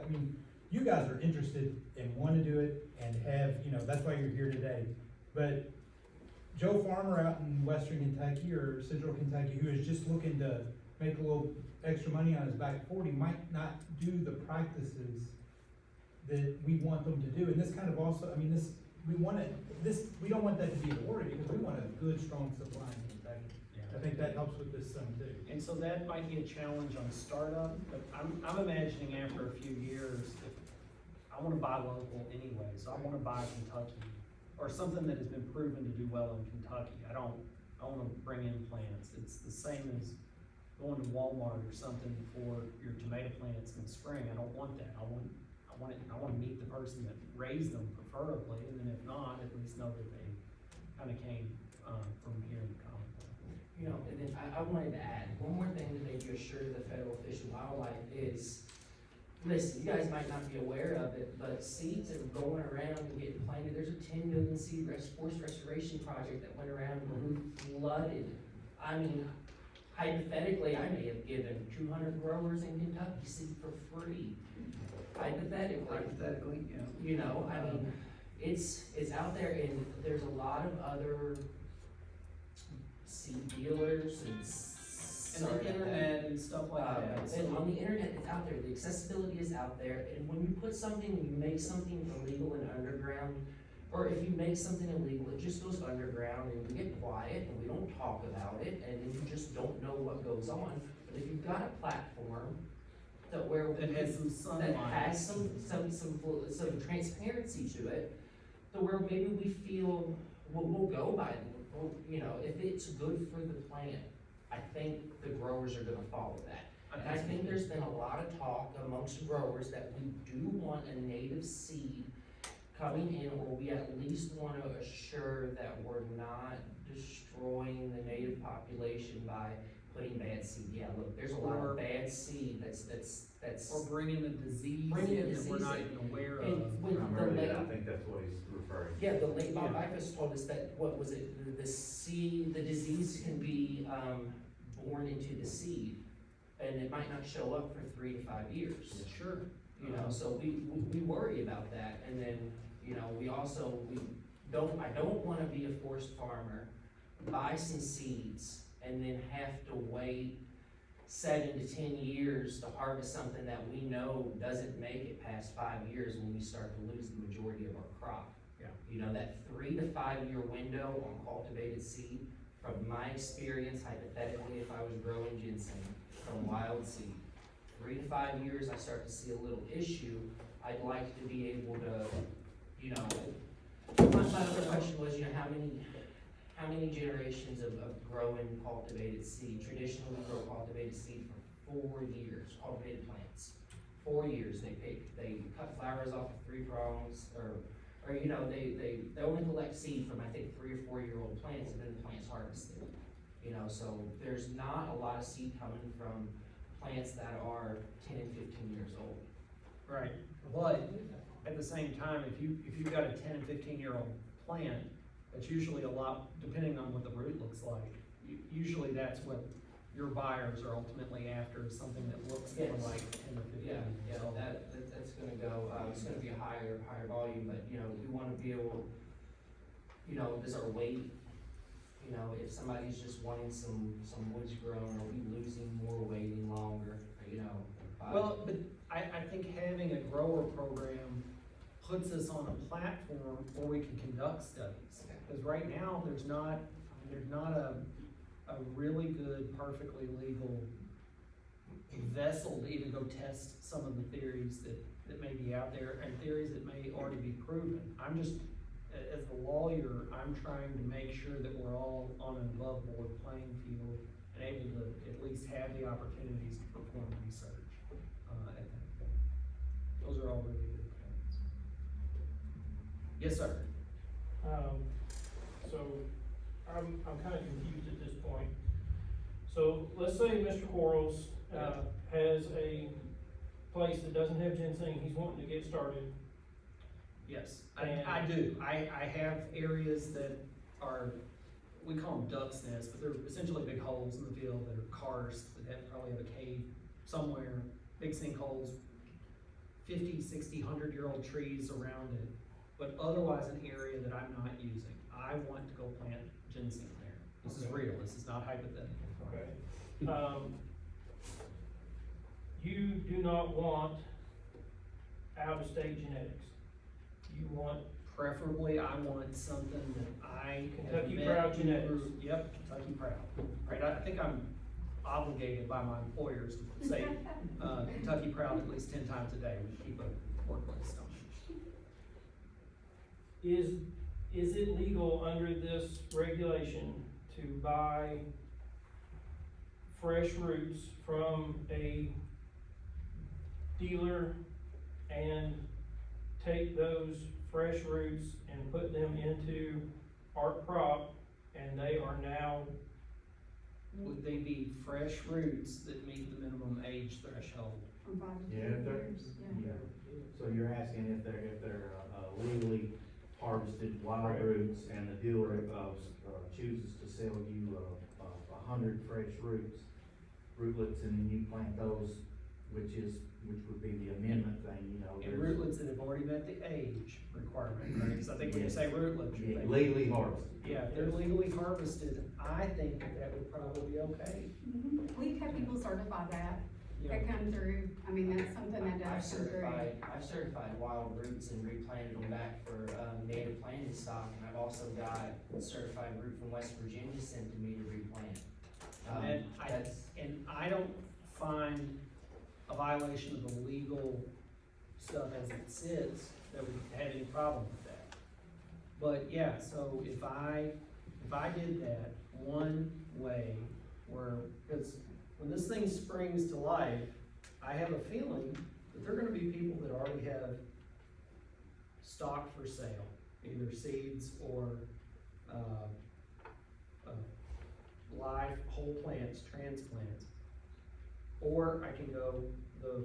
you guys are interested and wanna do it and have, that's why you're here today. But Joe Farmer out in western Kentucky or central Kentucky who is just looking to make a little extra money on his back 40 might not do the practices that we want them to do. And this kind of also, we don't want that to be a worry because we want a good, strong supply in Kentucky. I think that helps with this some too. and so that might be a challenge on startup, but I'm imagining after a few years, if I wanna buy local anyway, so I wanna buy Kentucky, or something that has been proven to do well in Kentucky. I wanna bring in plants. It's the same as going to Walmart or something for your tomato plants in the spring. I don't want that. I wanna meet the person that raised them preferably, and then if not, at least know that they kinda came, from here in the common. You know, and then I wanted to add, one more thing to maybe assure the federal fish and wildlife is, listen, you guys might not be aware of it, but seeds are going around and getting planted. There's a 10 million seed forest restoration project that went around and flooded. I mean, hypothetically, I may have given 200 growers in Kentucky seed for free. Hypothetically, Yeah. it's out there, and there's a lot of other seed dealers and And the internet and stuff like that. and So- on the internet, it's out there, the accessibility is out there, and when you make something illegal and underground, or if you make something illegal, it just goes underground and we get quiet and we don't talk about it, and then you just don't know what goes on. But if you've got a platform that That has some sunlight. that has some transparency to it, to where maybe we feel, we'll go by it, if it's good for the plant, I think the growers are gonna follow that. And I think there's been a lot of talk amongst growers that we do want a native seed coming in, or we at least wanna assure that we're not destroying the native population by putting bad seed. Yeah, look, there's a lot Or- of bad seed that's. Or bringing a disease Bringing a in that we're not disease in. even aware And of. with the Primarily, I late, think that's what he's referring to. yeah, the late Bob Yeah. Bifus told us that, what was it, the disease can be, born into the seed, and it might not show up for 3 to 5 years. Sure. So we worry about that, and then, I don't wanna be a forced farmer, buy some seeds, and then have to wait 7 to 10 years to harvest something that we know doesn't make it past 5 years when we start to lose the majority of our crop. Yeah. That 3 to 5 year window on cultivated seed, from my experience, hypothetically, if I was growing ginseng from wild seed, 3 to 5 years, I start to see a little issue. I'd like to be able to, my other question was, how many generations of growing cultivated seed? Traditionally, we grow cultivated seed for 4 years, cultivated plants. 4 years, they cut flowers off of 3 prongs, or they only collect seed from, I think, 3 or 4 year old plants, and then the plant's harvested. So there's not a lot of seed coming from plants that are 10 and 15 years old. Right, but at the same time, if you've got a 10 and 15-year-old plant, that's usually a lot, depending on what the root looks like. Usually that's what your buyers are ultimately after, is something that looks more Yes. like 10 or 15 Yeah, years old. that's gonna go, it's gonna be a higher volume, but, we wanna be able, does our weight, if somebody's just wanting some woods grown, are we losing more waiting longer, Well, but I think having a grower program puts us on a platform where we can conduct studies. Okay. Because right now, there's not a really good, perfectly legal vessel to even go test some of the theories that may be out there, and theories that may already be proven. I'm just, as the lawyer, I'm trying to make sure that we're all on an above board playing field and able to at least have the opportunities to perform research at that point. Those are all Yes, sir. So I'm kind of confused at this point. So let's say Mr. Quarles, has a place that doesn't have ginseng, he's wanting to get started. Yes, And- I do. I have areas that are, we call them duck's nests, but they're essentially big holes in the field that are karst, that probably have a cave somewhere, big sinkholes, 50, 60, 100-year-old trees around it, but otherwise an area that I'm not using. I want to go plant ginseng there. This is real, this is not hypothetical. Okay. You do not want out-of-state genetics. You want, Preferably, I want something that I have Kentucky met Proud through- genetics. Yep, Kentucky Proud. Right, I think I'm obligated by my employers to say, Kentucky Proud at least 10 times a day. We keep a work list on it. is it legal under this regulation to buy fresh roots from a dealer and take those fresh roots and put them into our crop, and they are now, Would they be fresh roots that meet the minimum age threshold? From 5 to Yeah, 10 they're- years, yeah. Yeah, so you're asking if they're legally harvested wild Correct. roots, and the dealer, chooses to sell you, 100 fresh rootlets, and then you plant those, which would be the amendment thing, you know. And there's- rootlets that have already met the age requirement, right? Because I think when you say rootlets, you're Yeah, thinking. legally harvested. Yeah, if they're legally harvested, I think that would probably be okay. Mhm. We've had people certify that Yeah. come through. I mean, that's something that I've does come through. I've certified wild roots and replanted them back for, native planted stock, and I've also got certified root from West Virginia sent to me to replant. And then That's, I don't find a violation of the legal stuff as it sits that would have any problem with that. But yeah, so if I did that one way where, because when this thing springs to life, I have a feeling that there are gonna be people that already have stock for sale, either seeds or, live whole plants, transplants. Or I can go the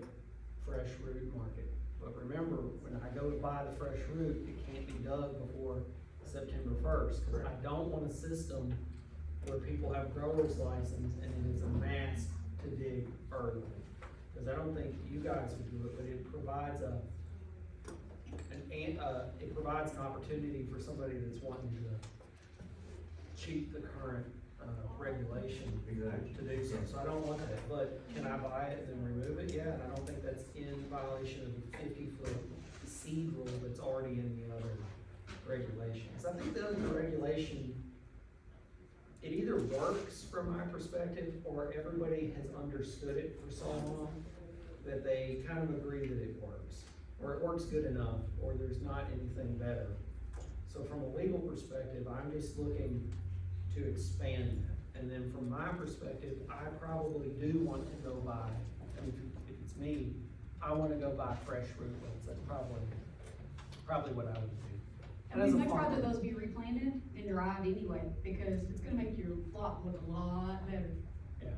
fresh root market. But remember, when I go to buy the fresh root, it can't be dug before September 1st. Cause I don't want a system where people have growers license and it is a mass to dig early. Cause I don't think you guys would do it, but it provides it provides an opportunity for somebody that's wanting to cheat the current regulation Exactly. to do so. So I don't want that, but can I buy it and then remove it? Yeah, and I don't think that's in violation of the 50-foot seed rule that's already in the other regulations. I think the other regulation, it either works from my perspective, or everybody has understood it for so long that they kind of agree that it works, or it works good enough, or there's not anything better. So from a legal perspective, I'm just looking to expand that. And then from my perspective, I probably do want to go buy, if it's me, I wanna go buy fresh rootlets. That's probably what I would do. And as we'd a much rather farmer- those be replanted and dried anyway, because it's gonna make your plot look a lot better. Yeah.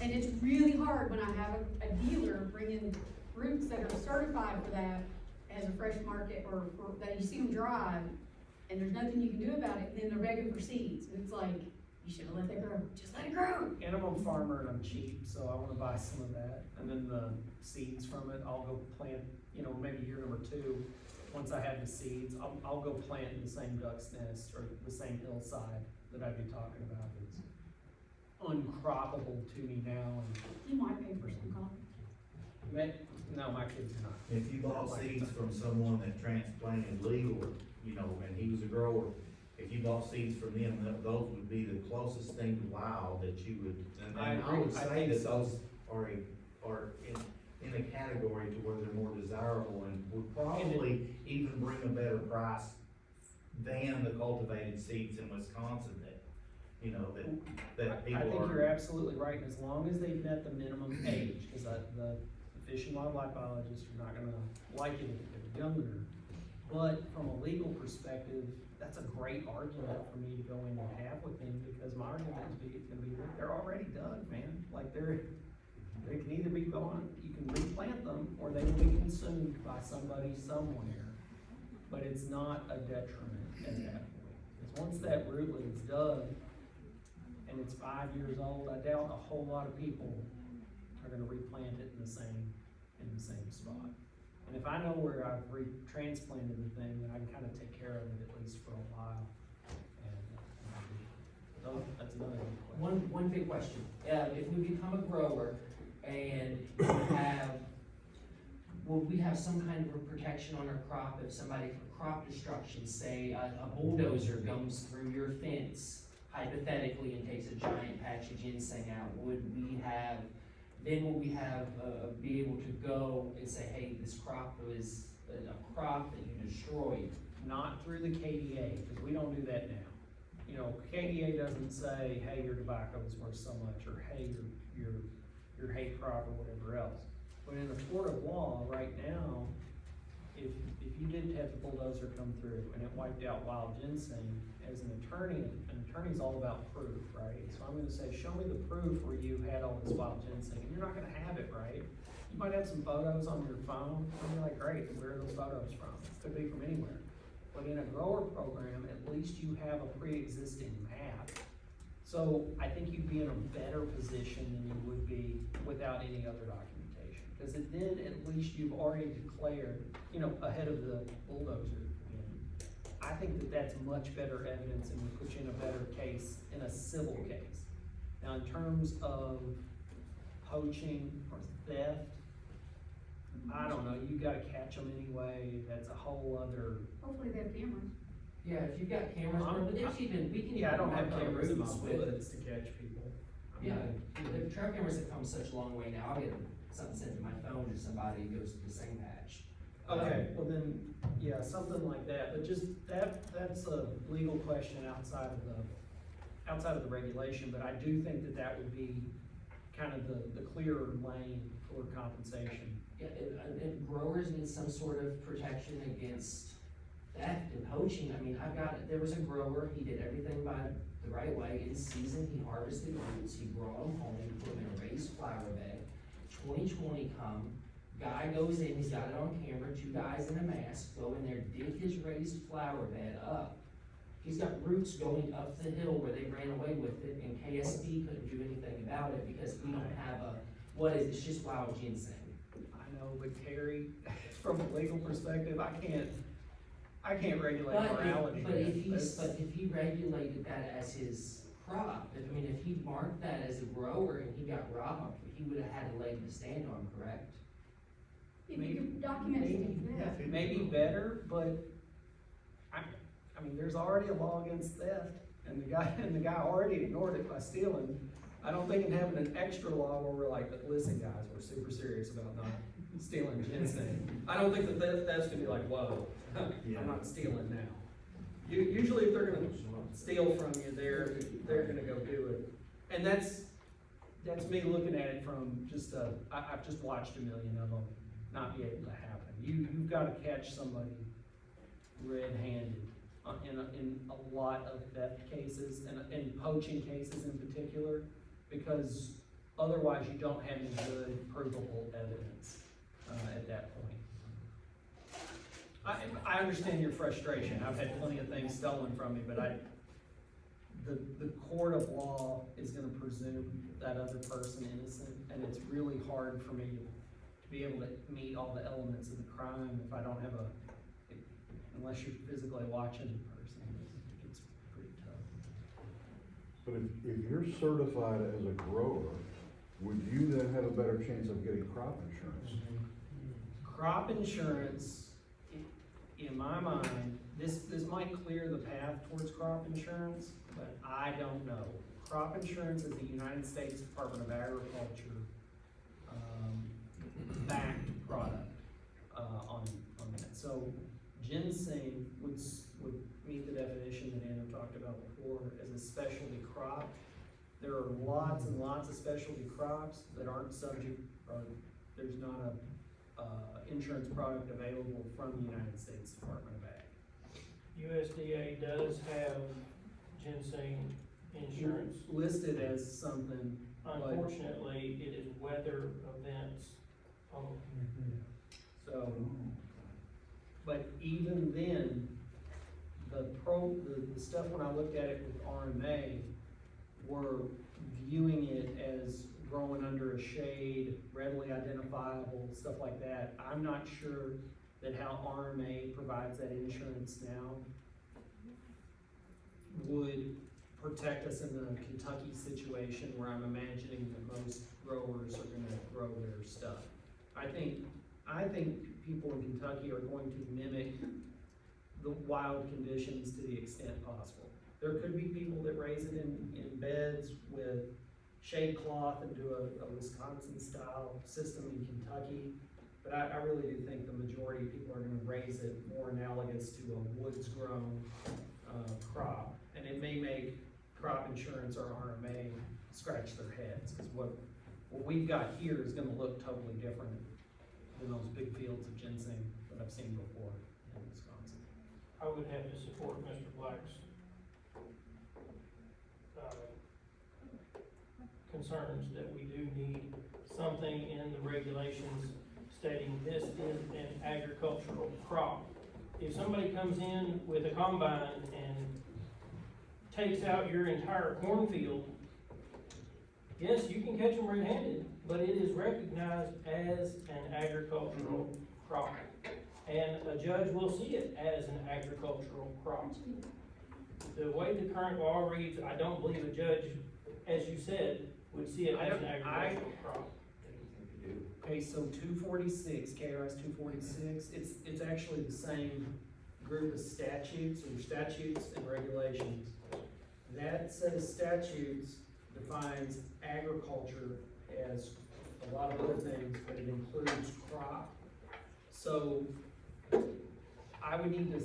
And it's really hard when I have a dealer bringing roots that are certified for that as a fresh market, or that you see them dried, and there's nothing you can do about it, and then they're begging for seeds, and it's like, you should've let that grow, just let it grow. And I'm a farmer and I'm cheap, so I wanna buy some of that, and then the seeds from it, I'll go plant, maybe year number 2, once I have the seeds, I'll go plant in the same duck's nest or the same hillside that I'd be talking about that's uncroppable to me now, You might pay for some coffee. no, my kids are not. If you bought seeds from someone that transplanted legal, and he was a grower, if you bought seeds from them, those would be the closest thing to wild that you would, and I I agree. would I say think that so. those are in a category to where they're more desirable and would probably even bring a better price than the cultivated seeds in Wisconsin that I people think are. you're absolutely right, as long as they've met the minimum age, cause the Fish and Wildlife biologists are not gonna like it if they're younger. But from a legal perspective, that's a great argument for me to go in and have with him, because my argument is gonna be, they're already dug, man. Like they can either be gone, you can replant them, or they will be consumed by somebody somewhere. But it's not a detriment at that point. Because once that rootlet's dug, and it's 5 years old, I doubt a whole lot of people are gonna replant it in the same spot. And if I know where I've retransplanted the thing, then I can kind of take care of it at least for a while. And that's another good question. One big question, if we become a grower and will we have some kind of a protection on our crop if somebody, crop destruction, say a bulldozer comes through your fence hypothetically and takes a giant patch of ginseng out, will we be able to go and say, hey, this crop was a crop that you destroyed? Not through the KDA, because we don't do that now. You know, KDA doesn't say, hey, your tobacco is worth so much, or hey, your hay crop, or whatever else. But in a court of law, right now, if you did have the bulldozer come through and it wiped out wild ginseng, as an attorney's all about proof, right? So I'm gonna say, show me the proof where you had all this wild ginseng, and you're not gonna have it, right? You might have some photos on your phone, and you're like, great, where are those photos from? Could be from anywhere. But in a grower program, at least you have a pre-existing map. So I think you'd be in a better position than you would be without any other documentation. Because then at least you've already declared, you know, ahead of the bulldozer. I think that that's much better evidence and would put you in a better case, in a civil case. Now, in terms of poaching or theft, I don't know, you gotta catch them anyway, that's a whole other. Hopefully they have cameras. Yeah, if you've got cameras, but there's even, we can. Yeah, I don't have mark our cameras in my routes with- woods to catch people. Yeah, the trail cameras have come such a long way now, I'll get something sent to my phone to somebody who goes to the same patch. Okay, well then, yeah, something like that, but just that's a legal question outside of the regulation, but I do think that would be kind of the clearer lane for compensation. Yeah, and growers need some sort of protection against theft and poaching. I mean, there was a grower, he did everything by the right way. In season, he harvested roots, he brought them home, he put them in a raised flower bed. 2020 come, guy goes in, he's got it on camera, 2 guys in a mask go in there, dig his raised flower bed up. He's got roots going up the hill where they ran away with it, and KSB couldn't do anything about it because we don't have it's just wild ginseng. I know, but Terry, from a legal perspective, I can't regulate morality. But if he regulated that as his crop, if he marked that as a grower and he got robbed, he would have had a leg to stand on, correct? If you could document it, Maybe better, but I mean, there's already a law against theft, and the guy already ignored it by stealing. I don't think in having an extra law where we're like, listen guys, we're super serious about not stealing ginseng. I don't think that's gonna be like, whoa, I'm not stealing now. Usually if they're gonna steal from you, they're gonna go do it. And that's me looking at it from just I've just watched a million of them not be able to happen. You've gotta catch somebody red-handed in a lot of theft cases and in poaching cases in particular, because otherwise you don't have any good provable evidence at that point. I understand your frustration. I've had plenty of things stolen from me, but the court of law is gonna presume that other person innocent, and it's really hard for me to be able to meet all the elements of the crime if I don't have unless you're physically watching the person, it's pretty tough. But if you're certified as a grower, would you then have a better chance of getting crop insurance? Crop insurance, in my mind, this might clear the path towards crop insurance, but I don't know. Crop insurance is the United States Department of Agriculture backed product on that. So ginseng would meet the definition that Anna talked about before as a specialty crop. There are lots and lots of specialty crops that aren't subject, or there's not insurance product available from the United States Department of Ag. USDA does have ginseng insurance. Listed as something, Unfortunately, it is weather events only. so, but even then, the stuff when I looked at it with RMA, were viewing it as growing under a shade, readily identifiable, stuff like that. I'm not sure that how RMA provides that insurance now would protect us in the Kentucky situation where I'm imagining that most growers are gonna grow their stuff. I think people in Kentucky are going to mimic the wild conditions to the extent possible. There could be people that raise it in beds with shade cloth and do a Wisconsin style system in Kentucky. But I really do think the majority of people are gonna raise it more analogous to a woods grown, crop. And it may make crop insurance or RMA scratch their heads, cause what we've got here is gonna look totally different than those big fields of ginseng that I've seen before in Wisconsin. I would have to support Mr. Black's concerns that we do need something in the regulations stating this is an agricultural crop. If somebody comes in with a combine and takes out your entire cornfield, yes, you can catch them red-handed, but it is recognized as an agricultural crop. And a judge will see it as an agricultural crop. The way the current law reads, I don't believe a judge, as you said, would see it as an agricultural crop. Okay, so 246, KRS 246, it's actually the same group of statutes, or statutes and regulations. That set of statutes defines agriculture as a lot of other things, but it includes crop. So I would need to,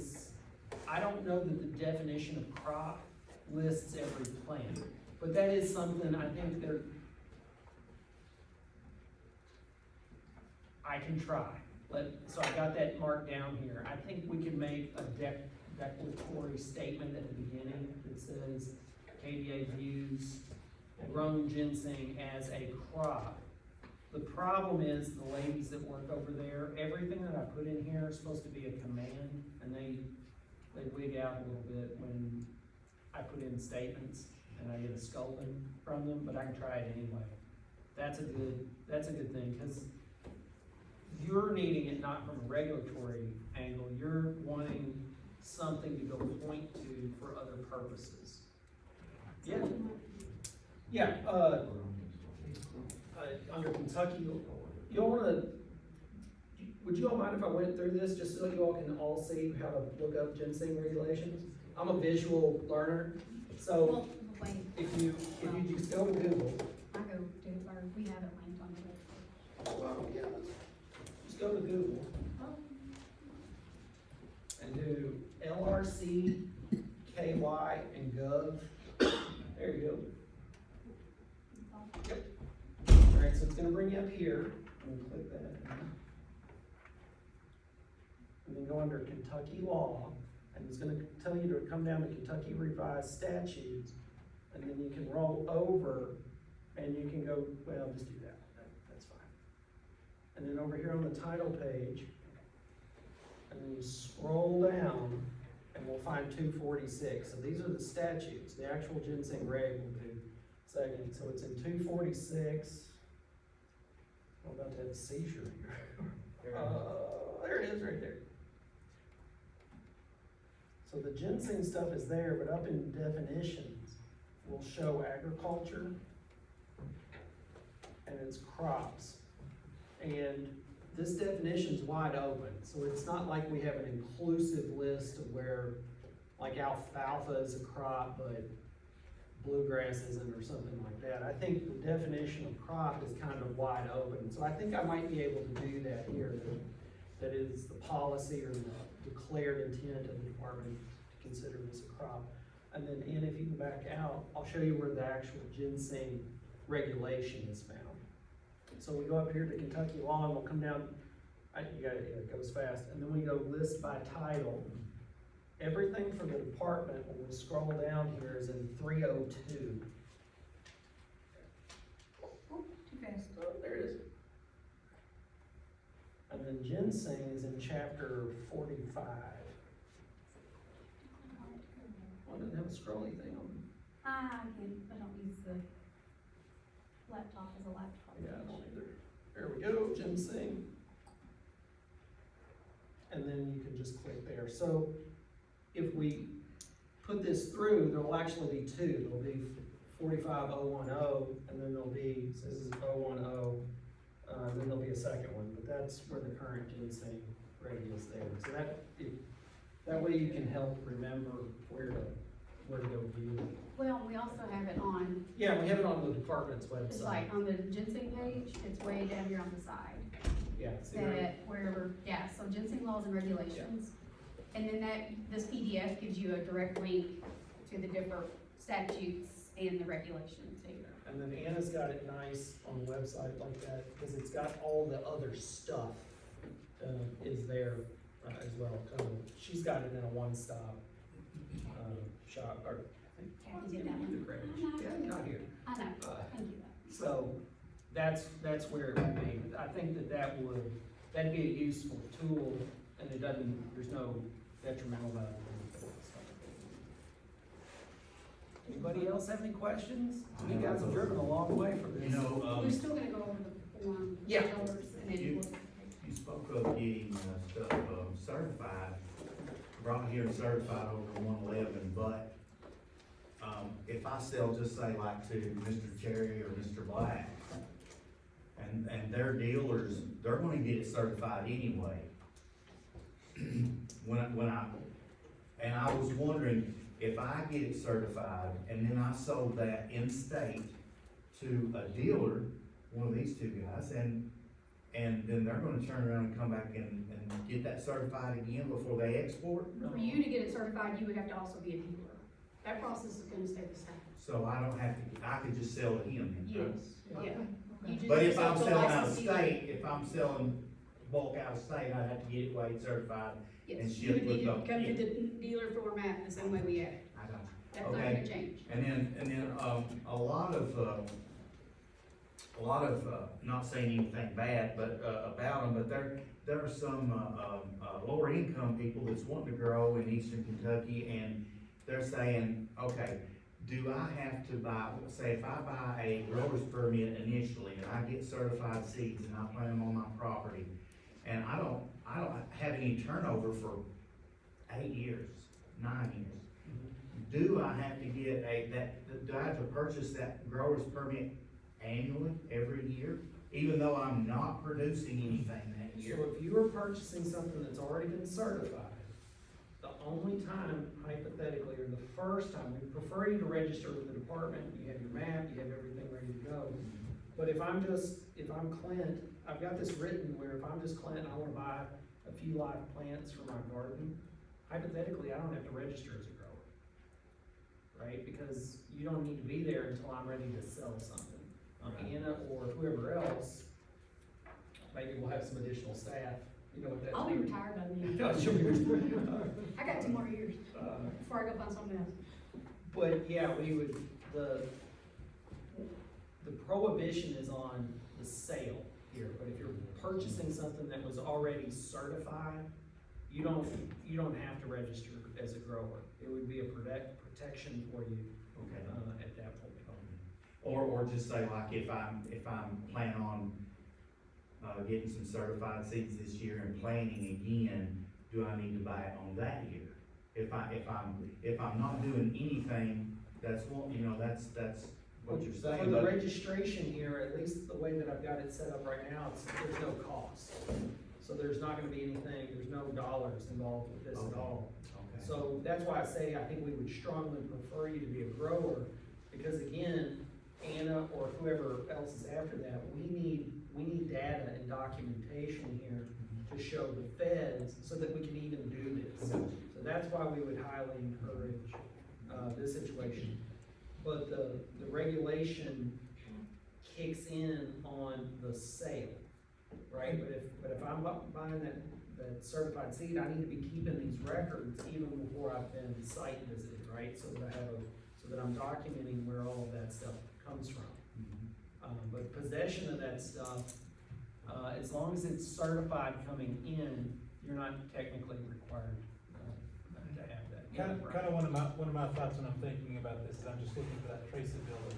I don't know that the definition of crop lists every plant, but that is something I think that I can try. So I got that marked down here. I think we can make a declaratory statement at the beginning that says KDA views grown ginseng as a crop. The problem is the ladies that work over there, everything that I put in here is supposed to be a command, and they wig out a little bit when I put in statements and I get a scolding from them, but I can try it anyway. That's a good thing, because you're needing it not from a regulatory angle, you're wanting something to go point to for other purposes. Yeah, under Kentucky, you wanna, would you all mind if I went through this, just so you all can all see how to look up ginseng regulations? I'm a visual learner, so Well, wait, if you just go to Google, I go do, or we have it linked on the website. well, yeah, just go to Google and do LRC, KY, and Gov. There you go. Yep. All right, so it's gonna bring you up here, and click that. And then go under Kentucky law, and it's gonna tell you to come down to Kentucky revised statutes, and then you can roll over, and you can go, well, just do that, that's fine. And then over here on the title page, and then you scroll down, and we'll find 246. So these are the statutes, the actual ginseng reg will do second. So it's in 246. I'm about to have a seizure here. There it is, right there. So the ginseng stuff is there, but up in definitions, we'll show agriculture, and it's crops. And this definition's wide open, so it's not like we have an inclusive list of where, like alfalfa is a crop, but bluegrass isn't, or something like that. I think the definition of crop is kind of wide open, so I think I might be able to do that here, that is the policy or the declared intent of the department to consider this a crop. And then, Ann, if you can back out, I'll show you where the actual ginseng regulation is found. So we go up here to Kentucky law, and we'll come down it goes fast, and then we go list by title. Everything for the department, when we scroll down here, is in 302. Too fast. Oh, there it is. And then Ginseng is in chapter 45. Well, it doesn't have a scrolly thing on it. I don't use the laptop as a laptop. Yeah, I don't either. There we go, Ginseng. And then you can just click there. So if we put this through, there'll actually be two. There'll be 45010, and then there'll be, so this is 010, then there'll be a second one, but that's where the current Ginseng ready is there. So that way you can help remember where to go view it. Well, we also have it on, Yeah, we have it on the department's website. it's like on the ginseng page, it's way down here on the side. Yeah, see there? That wherever, yeah, so ginseng laws and regulations. And then this PDF gives you a direct link to the different statutes and the regulations too. And then Anna's got it nice on the website like that, because it's got all the other stuff, is there, as well. She's got it in a one-stop, shop, or, Kathy did that one. the credit. Yeah, not here. I know, Uh, thank you. So, that's where it would be. I think that'd be a useful tool, and there's no detrimental value. Anybody else have any questions? You guys have driven a long way from this. We're still gonna go over the form. Yeah. Dollars, and then You- we'll. You spoke of getting stuff certified, brought here and certified over 111, but if I sell, just say like to Mr. Cherry or Mr. Black, and their dealers, they're gonna get it certified anyway. And I was wondering, if I get it certified and then I sold that in-state to a dealer, one of these two guys, and then they're gonna turn around and come back and get that certified again before they export? For you to get it certified, you would have to also be a dealer. That process is gonna stay the same. So I don't have to, I could just sell to him then? Yes, yeah. You just- But if I'm it's a selling out of licensed dealer. state, if I'm selling bulk out of state, I'd have to get it weighed certified. and Yes, ship you would with need to the- come to the dealer format the same way we have it. I got you. That's not Okay. gonna change. And then, a lot of, not saying anything bad, but, about them, but there are some, lower income people that's wanting to grow in eastern Kentucky, and they're saying, okay, do I have to buy, say, if I buy a grower's permit initially, and I get certified seeds, and I plant them on my property, and I don't have any turnover for 8 years, 9 years, do I have to get do I have to purchase that grower's permit annually, every year, even though I'm not producing anything that year? So if you are purchasing something that's already been certified, the only time hypothetically, or the first time, we prefer you to register with the department, you have your map, you have everything ready to go. But if I'm Clint, I've got this written where if I'm just Clint, and I wanna buy a few live plants for my garden, hypothetically, I don't have to register as a grower. Right, because you don't need to be there until I'm ready to sell something. Anna or whoever else, maybe we'll have some additional staff, you know what that. I'll be retired by then. No, she'll be retired. I got 2 more years before I go find something else. But yeah, we would, the prohibition is on the sale here, but if you're purchasing something that was already certified, you don't have to register as a grower. It would be a protection for you, Okay. At that point. Or just say like if I'm planning on, getting some certified seeds this year and planting again, do I need to buy it on that year? If I'm not doing anything, that's what you're For saying, the but, registration here, at least the way that I've got it set up right now, there's no cost. So there's not gonna be anything, there's no dollars involved with this at Okay. all. okay. So that's why I say I think we would strongly prefer you to be a grower, because again, Anna or whoever else is after that, we need data and documentation here to show the feds so that we can even do this. So that's why we would highly encourage, this situation. But the regulation kicks in on the sale. right? But if I'm buying that certified seed, I need to be keeping these records even before I've been site visited, right? So that I'm documenting where all of that stuff comes from. But possession of that stuff, as long as it's certified coming in, you're not technically required to have that. Kind of one of my thoughts when I'm thinking about this is I'm just looking for that traceability.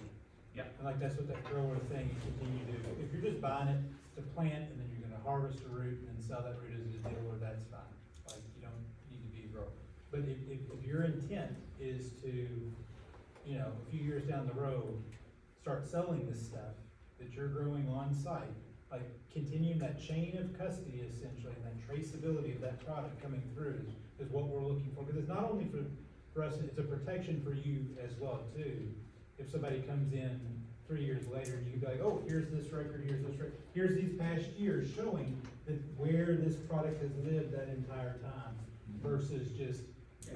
Yeah. And like that's what that grower thing you continue to do. If you're just buying it to plant and then you're gonna harvest a root and then sell that root as a dealer, that's fine. Like, you don't need to be a grower. But if your intent is to, you know, a few years down the road, start selling this stuff that you're growing on site, like continuing that chain of custody essentially, and that traceability of that product coming through is what we're looking for. Because it's not only for us, it's a protection for you as well too. If somebody comes in 3 years later and you can be like, oh, here's this record, here's these past years showing that where this product has lived that entire time versus just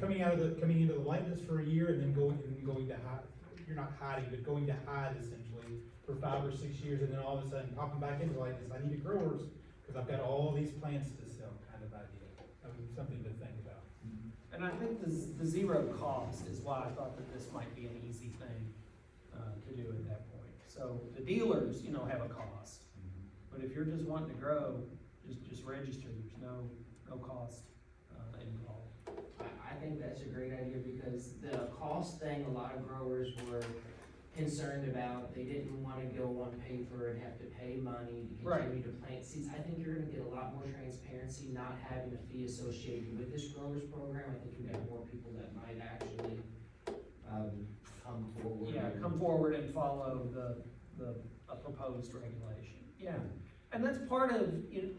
coming into the lightness for a year and then going to hide. You're not hiding, but going to hide essentially for 5 or 6 years, and then all of a sudden popping back into lightness. I need a growers because I've got all these plants to sell, kind of idea. Something to think about. And I think the zero cost is why I thought that this might be an easy thing to do at that point. So the dealers, you know, have a cost, but if you're just wanting to grow, just register. There's no cost involved. I think that's a great idea because the cost thing, a lot of growers were concerned about. They didn't want to go on paper and have to pay money to continue to plant seeds. I think you're gonna get a lot more transparency, not having a fee associated with this growers program. I think you have more people that might actually, come forward. Yeah, come forward and follow a proposed regulation. Yeah, and that's part of, you know,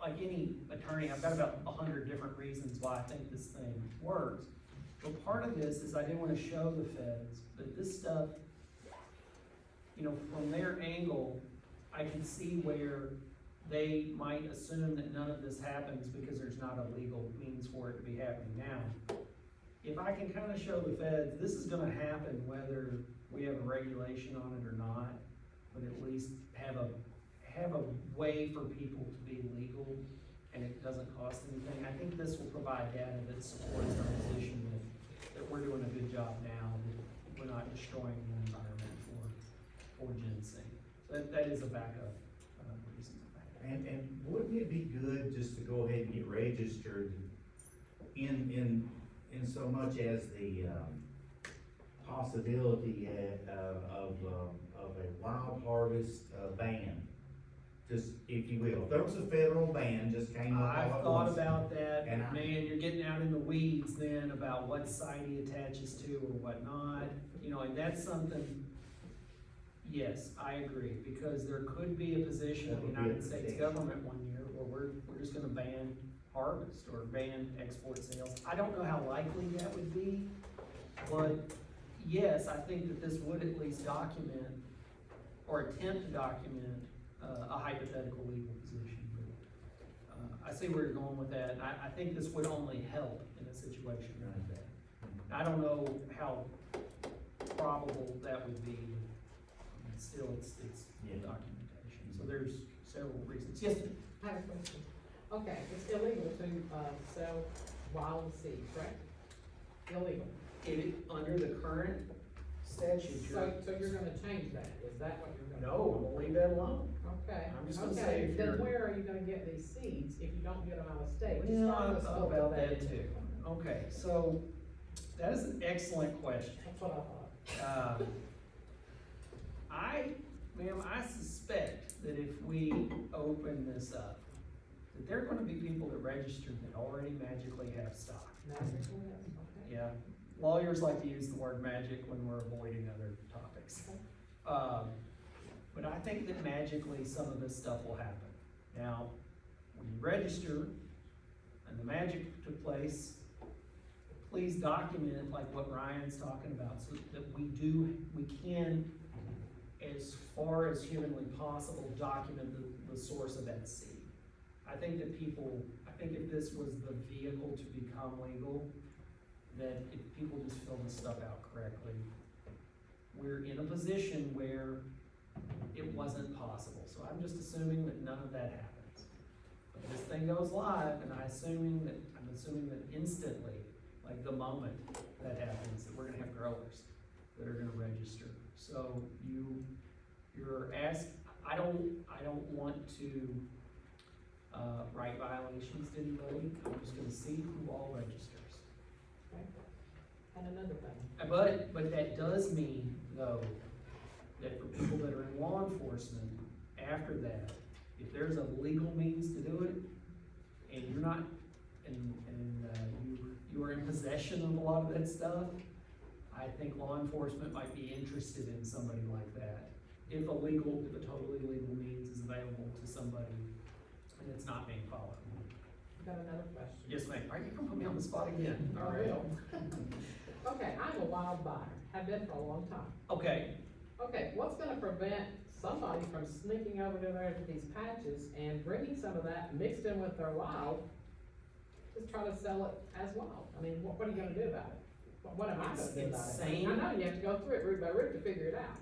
like any attorney, I've got about 100 different reasons why I think this thing works. But part of this is I didn't want to show the feds that this stuff, you know, from their angle, I can see where they might assume that none of this happens because there's not a legal means for it to be happening now. If I can kind of show the feds, this is gonna happen whether we have a regulation on it or not, but at least have a way for people to be legal and it doesn't cost anything. I think this will provide data that supports our position that we're doing a good job now, that we're not destroying the environment for ginseng. So that is a backup reason. And wouldn't it be good just to go ahead and get registered in so much as the, possibility of a wild harvest ban? Just, if you will, if there was a federal ban just came up all I've at thought once, about that, and but man, you're getting out in the weeds then about what site he attaches to or whatnot, you know, and that's something, yes, I agree, because there could be a position of the United States government one year where we're just gonna ban harvest or ban export sales. I don't know how likely that would be, but yes, I think that this would at least document or attempt to document a hypothetical legal position. But I see where you're going with that, and I think this would only help in a situation like that. I don't know how probable that would be, but still, it's documentation. So there's several reasons. Yes, ma'am? I have a question. Okay, it's illegal to, sell wild seeds, right? Illegal. Under the current statute, So you're gonna change that, is that what you're gonna? no, I'm gonna leave that alone. Okay. I'm just gonna say Okay, if you're- then where are you gonna get these seeds if you don't get them out of state? Just Well, start I with thought about that cultivated. too. Okay, so that is an excellent question. That's what I thought. I suspect that if we open this up, that there are gonna be people that register that already magically have stock. Magically, okay. Yeah, lawyers like to use the word magic when we're avoiding other topics. But I think that magically some of this stuff will happen. Now, when you register and the magic took place, please document like what Ryan's talking about so that we can, as far as humanly possible, document the source of that seed. I think if this was the vehicle to become legal, that if people just fill this stuff out correctly, we're in a position where it wasn't possible. So I'm just assuming that none of that happens. But this thing goes live, and I'm assuming that instantly, like the moment that happens, that we're gonna have growers that are gonna register. So you're asked, I don't want to, write violations to anybody. I'm just gonna see who all registers. Okay. And another thing, But that does mean, though, that for people that are in law enforcement, after that, if there's a legal means to do it, and you're not, you are in possession of a lot of that stuff, I think law enforcement might be interested in somebody like that. If a totally legal means is available to somebody, and it's not being followed. got another question. Yes, ma'am. Are you gonna put me on the spot again? I will. Okay, I'm a wild buyer, have been for a long time. Okay, Okay, what's gonna prevent somebody from sneaking over to there to these patches and bringing some of that mixed in with their wild, just try to sell it as wild? I mean, what are you gonna do about it? What am I gonna do about it? Insane. I know you have to go through it root by root to figure it out.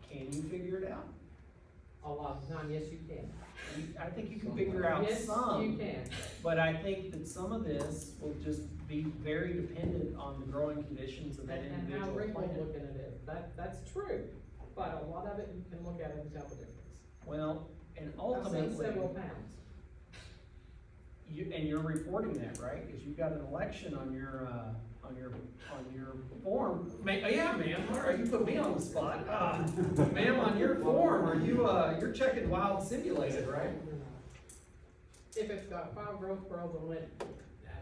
can you figure it out? A lot of the time, yes, you can. I think you can figure out Yes, some. you can. But I think that some of this will just be very dependent on the growing conditions of that And how individual Rick was plant. looking at it, that's true, but a lot of it, you can look at it and tell the difference. Well, and I've seen ultimately, several pounds. you're reporting that, right? Because you've got an election on your form. Yeah, ma'am, all right, you put me on the spot. Ma'am, on your form, are you, you're checking wild simulated, right? If it's got 5 growth pearls on it,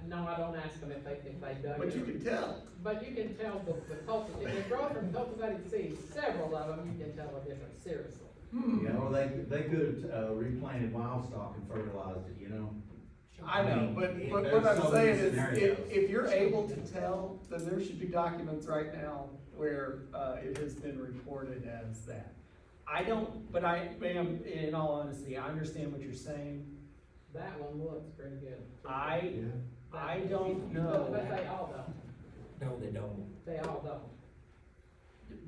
no, I don't ask them if they dug But it. you can tell. But you can tell if they grow from cultivated seeds, several of them, you can tell the difference, seriously. You know, they could have, replanted wild stock and fertilized it, you know? I know, but There's what I'm so saying many is, scenarios. if you're able to tell, then there should be documents right now where, it has been reported as that. Ma'am, in all honesty, I understand what you're saying. That one looks pretty good. I don't know, But they all don't, No, they don't. they all don't.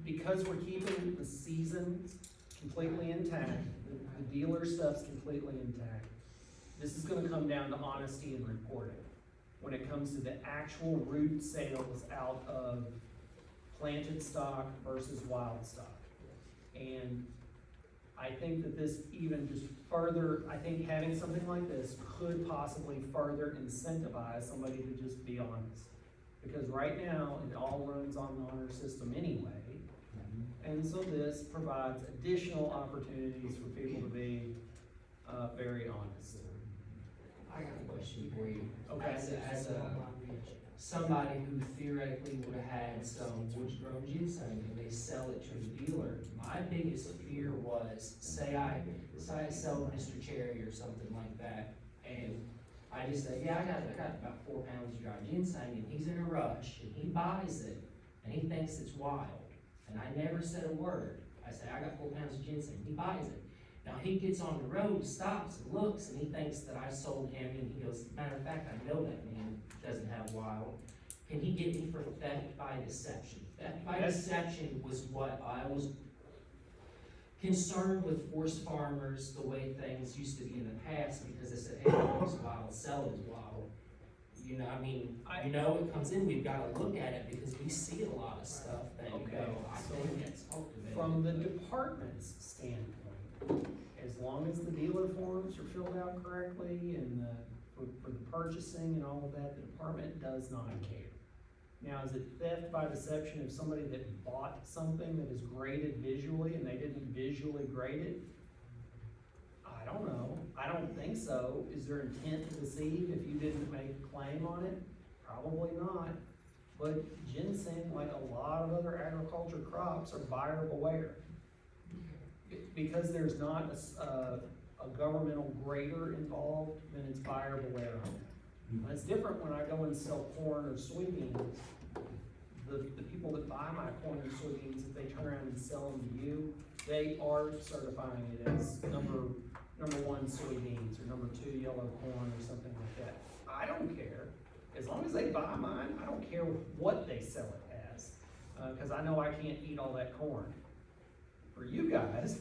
because we're keeping the seasons completely intact, the dealer stuff's completely intact. This is gonna come down to honesty and reporting, when it comes to the actual root sales out of planted stock versus wild stock. And I think that this even just further, I think having something like this could possibly further incentivize somebody to just be honest. Because right now, it all runs on the honor system anyway. And so this provides additional opportunities for people to be, very honest. I got a question for you. Okay. As somebody who theoretically would have had some wood-grown ginseng and they sell it to a dealer, my biggest fear was, say I sell Mr. Cherry or something like that, and I just say, yeah, I got about 4 pounds of dry ginseng, and he's in a rush, and he buys it, and he thinks it's wild, and I never said a word. I say, I got 4 pounds of ginseng, he buys it. Now, he gets on the road, stops and looks, and he thinks that I sold him, and he goes, matter of fact, I know that man doesn't have wild. Can he get me for theft by deception? Theft by deception was what I was concerned with forced farmers, the way things used to be in the past, because they said, hey, it's wild, sell it as wild. You know, I mean, you know, it comes in, we've gotta look at it, because we see a lot of stuff that, you Okay, know, I so think that's cultivated. From the department's standpoint, as long as the dealer forms are filled out correctly and for the purchasing and all of that, the department does not care. Now, is it theft by deception if somebody that bought something that is graded visually and they didn't visually grade it? I don't know. I don't think so. Is there intent to deceive if you didn't make a claim on it? Probably not. But ginseng, like a lot of other agriculture crops, are buyer beware. Because there's not a governmental grader involved, then it's buyer beware on that. And it's different when I go and sell corn or soybeans. The people that buy my corn and soybeans, if they turn around and sell them to you, they are certifying it as number 1 soybeans or number 2 yellow corn or something like that. I don't care. As long as they buy mine, I don't care what they sell it as, because I know I can't eat all that corn. For you guys,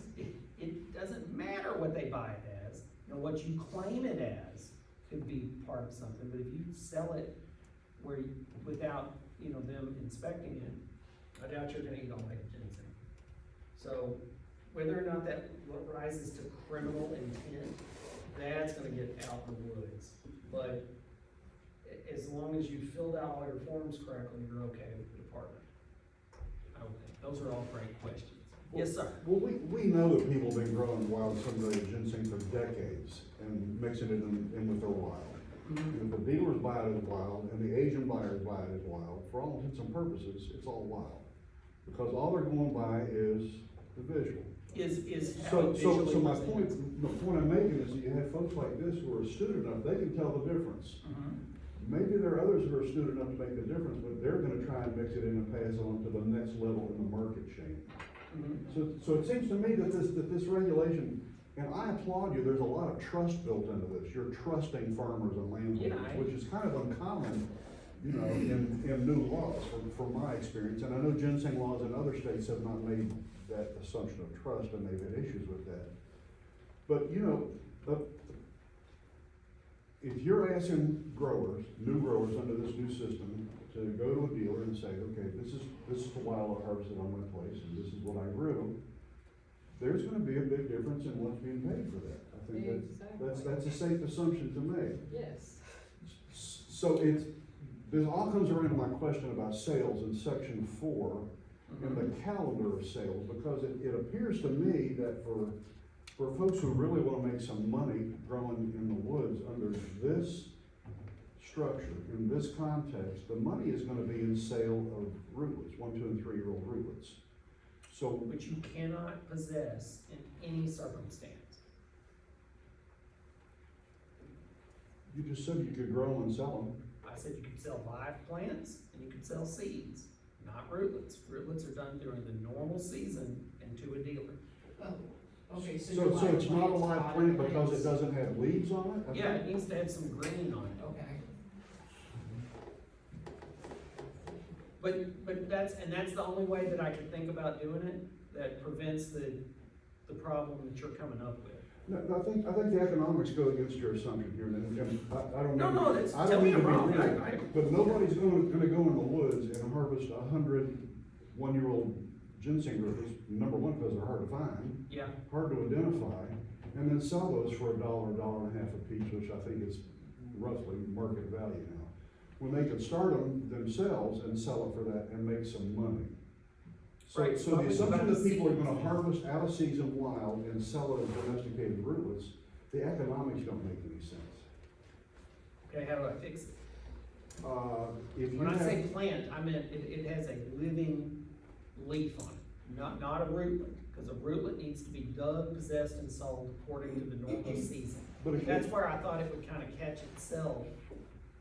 it doesn't matter what they buy it as, you know, what you claim it as could be part of something, but if you sell it where, without, you know, them inspecting it, I doubt you're gonna eat all that ginseng. So, whether or not that rises to criminal intent, that's gonna get out in the woods. But as long as you filled out all your forms correctly, you're okay with the department. I don't think, those are all great questions. Yes, sir. Well, we know that people have been growing wild sun-raised ginseng for decades and mixing it in with their wild. And if the dealers buy it as wild and the Asian buyers buy it as wild, for all intents and purposes, it's all wild. Because all they're going by is the visual. Is how So, it so visually my presents. the point I'm making is that you have folks like this who are astute enough, they can tell the difference. Maybe there are others who are astute enough to make the difference, but they're gonna try and mix it in and pass it on to the next level in the market chain. So it seems to me that this regulation, and I applaud you, there's a lot of trust built into this. You're trusting farmers and landowners, Yeah, which is kind of uncommon, you know, in new laws, from my experience. And I know ginseng laws in other states have not made that assumption of trust, and they've had issues with that. But, you know, if you're asking growers, new growers under this new system, to go to a dealer and say, okay, this is the wild I harvested on my place, and this is what I grew, there's gonna be a big difference in what's being paid for that. I think that's a safe assumption to make. Yes. So this all comes around to my question about sales in section 4 and the calendar of sales, because it appears to me that for folks who really wanna make some money growing in the woods under this structure, in this context, the money is gonna be in sale of rootlets, 1, 2, and 3-year-old rootlets. So, Which you cannot possess in any circumstance. you just said you could grow them and sell them. I said you could sell live plants and you could sell seeds, not rootlets. Rootlets are done during the normal season and to a dealer. Oh, okay, so. So your it's not a live potted plant because plants- it doesn't have leaves on it? I Yeah, think- it needs to have some green on it. Okay. But that's the only way that I can think about doing it, that prevents the problem that you're coming up with. No, I think the economics go against your assumption here, and I don't No, mean. no, that's, I tell don't me mean to I'm be wrong. rude, but nobody's gonna go in the woods and harvest 100 one-year-old ginseng rootlets, number one, because they're hard to find, Yeah, hard to identify, and then sell those for $1, $1.50 a piece, which I think is roughly market value now. When they could start them themselves and sell it for that and make some money. Right, So so the I'm assumption about that the people are seeds. gonna harvest out of season wild and sell it as domesticated rootlets, the economics don't make any sense. okay, how do I fix it? If you When I say have, plant, I meant it has a living leaf on it, not a rootlet, because a rootlet needs to be dug, possessed, and sold according to the normal season. but if That's you, where I thought it would kind of catch itself,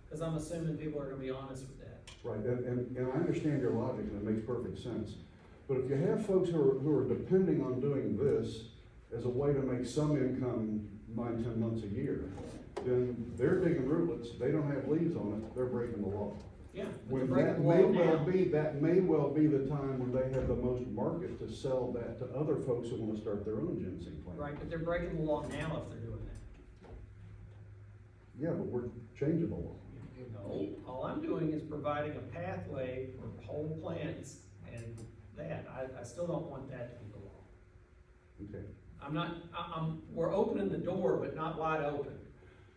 because I'm assuming people are gonna be honest with that. right, and I understand your logic, and it makes perfect sense. But if you have folks who are depending on doing this as a way to make some income 9, 10 months a year, then they're digging rootlets, they don't have leaves on it, they're breaking the law. Yeah, but When they're that breaking the may law well now. be, that may well be the time when they have the most market to sell that to other folks who wanna start their own ginseng plant. Right, but they're breaking the law now if they're doing that. Yeah, but we're changing the law. No, all I'm doing is providing a pathway for whole plants and that. I still don't want that to be the law. Okay. We're opening the door, but not wide open.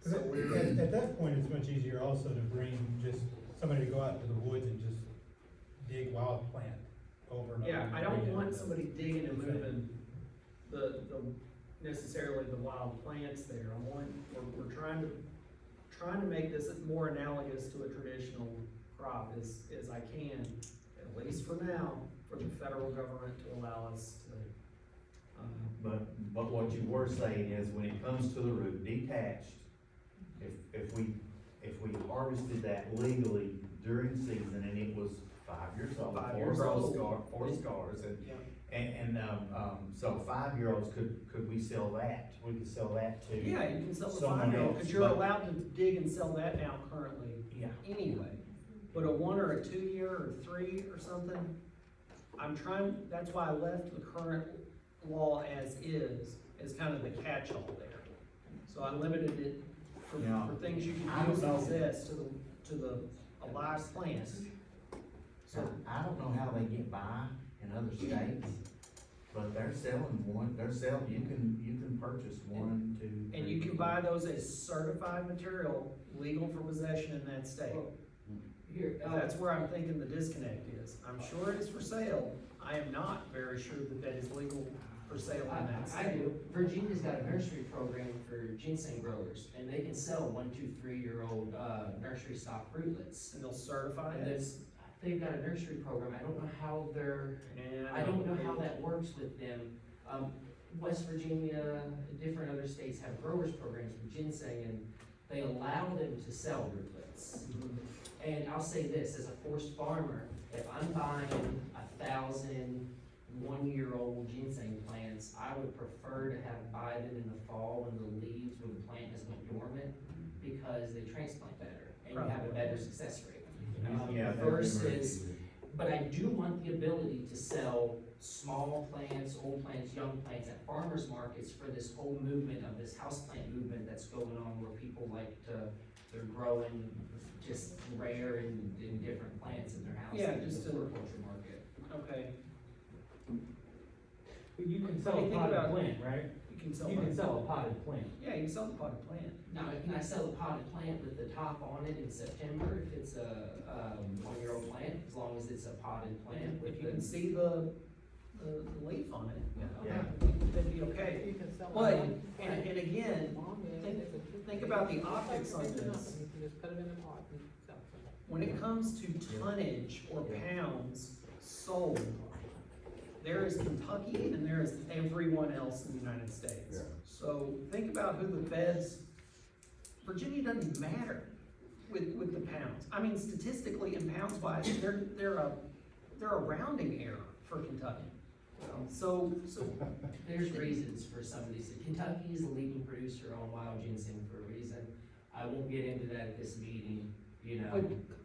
So we're, At that point, it's much easier also to bring just somebody to go out to the woods and just dig wild plant over and over. yeah, I and don't bring it want up. somebody digging and moving the necessarily the wild plants there. We're trying to make this more analogous to a traditional crop as I can, at least for now, for the federal government to allow us to. But what you were saying is when it comes to the root detached, if we harvested that legally during season and it was 5 years old, 5 years old. four scars, Yeah. and so 5-year-olds, could we sell that? We could sell that to. Yeah, you can sell the Someone 5-year-old, else, because you're but- allowed to dig and sell that now currently Yeah. anyway. But a 1 or a 2 year or 3 or something, that's why I left the current law as is kind of the catch-all there. So I limited it Yeah. for things you I can use don't know. access to the a live plant. So I don't know how they get by in other states, but they're selling one, you can purchase one, two, three. And you can buy those as certified material, legal for possession in that state. Here, That's where I'm thinking the disconnect is. I'm sure it is for sale. I am not very sure that that is legal for sale in that I state. do. Virginia's got a nursery program for ginseng growers, and they can sell 1, 2, 3-year-old, nursery stock rootlets. And they'll certify And it. they've got a nursery program, I don't know how they're, And I don't know how that works with them. West Virginia, different other states have growers programs for ginseng, and they allow them to sell rootlets. And I'll say this, as a forced farmer, if I'm buying 1,000 1-year-old ginseng plants, I would prefer to buy them in the fall when the leaves, when the plant has went dormant, because they transplant better, and you have a better success rate. Yeah, Versus, but I do want the ability to sell small plants, old plants, young plants at farmers markets for this whole movement of this houseplant movement that's going on, where people like to, they're growing just rare and different plants in their house. Yeah, in just the to- horticulture market. Okay, But you can What sell do you a think potted about- plant, right? you can sell. You can one. sell a potted plant. Yeah, you can sell the potted plant. Now, can I sell a potted plant with the top on it in September if it's a, 1-year-old plant, as long as it's a potted plant with If you can the? see the leaf on it, Yeah. that'd be okay. You can sell. But, it. and again, think about the optics on this. You can just put them in a pot and sell them. When it comes to tonnage or pounds sold, there is Kentucky and there is everyone else in the United States. Yeah. So think about who the feds, Virginia doesn't matter with the pounds. I mean, statistically in pounds wise, they're a rounding error for Kentucky. So, There's reasons for some of these. Kentucky is the leading producer on wild ginseng for a reason. I won't get into that at this meeting, you know.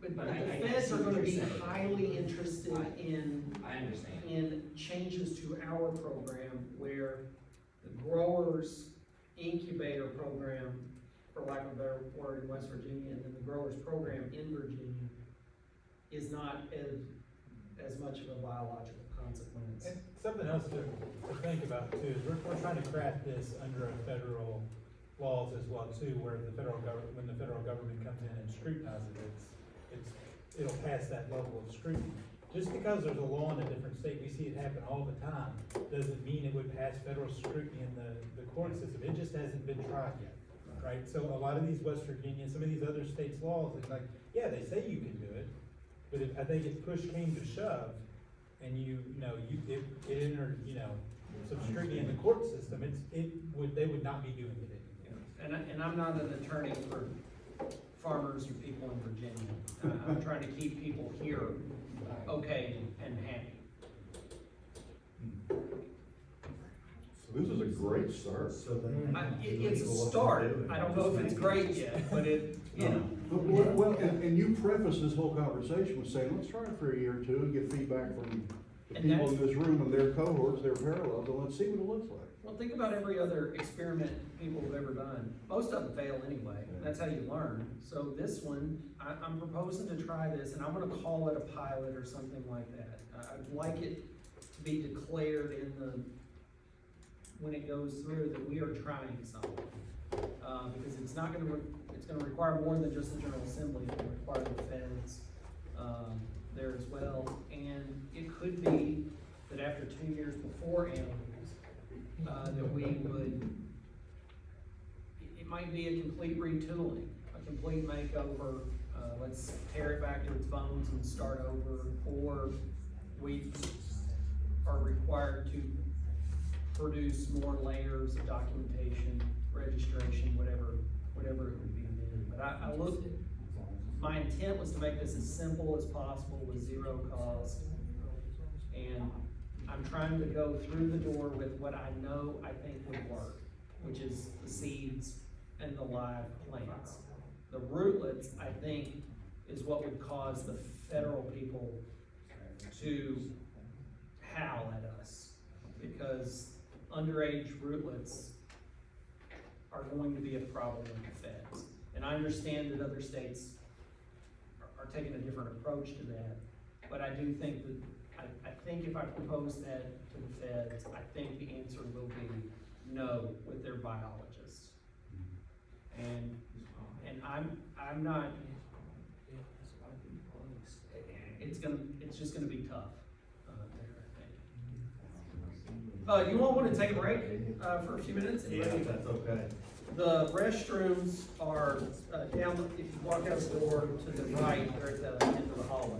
but But the I feds see are what gonna you're be saying. highly interested in I understand. in changes to our program where the growers incubator program, for lack of a better word, in West Virginia, and then the growers program in Virginia is not as much of a biological consequence. And something else to think about too, is we're trying to craft this under a federal laws as well too, where the federal government, when the federal government comes in and scrutinizes it, it'll pass that level of scrutiny. Just because there's a law in a different state, we see it happen all the time, doesn't mean it would pass federal scrutiny in the court system. It just hasn't been tried yet, right? So a lot of these West Virginia, some of these other states' laws, it's like, yeah, they say you can do it, but I think if push came to shove, and it entered, some scrutiny in the court system, they would not be doing it anymore. And I'm not an attorney for farmers or people in Virginia. I'm trying to keep people here okay and happy. So this is a great start. So then. It's a start. I don't know if it's great yet, but But, well, and you preface this whole conversation with saying, let's try it for a year or two and get feedback from the And people in this room and their cohorts, their parallels, and let's see what it looks like. Well, think about every other experiment people have ever done. Most of them fail anyway. That's how you learn. So this one, I'm proposing to try this, and I'm gonna call it a pilot or something like that. I'd like it to be declared when it goes through that we are trying something. Because it's gonna require more than just the General Assembly, it's gonna require the feds, there as well. And it could be that after 2 years before animals, that we would, it might be a complete retooling, a complete makeover, let's tear it back to its bones and start over, or we are required to produce more layers of documentation, registration, whatever it would be then. But I looked, my intent was to make this as simple as possible with zero cost. And I'm trying to go through the door with what I know I think would work, which is the seeds and the live plants. The rootlets, I think, is what would cause the federal people to howl at us, because underage rootlets are going to be a problem with the feds. And I understand that other states are taking a different approach to that, but I do think that, I think if I propose that to the feds, I think the answer will be no with their biologists. And I'm not, it's just gonna be tough, there, I think. You all wanna take a break, for a few minutes? Yeah, that's okay. The restrooms are, down, if you walk out the door to the right, they're at the end of the hallway.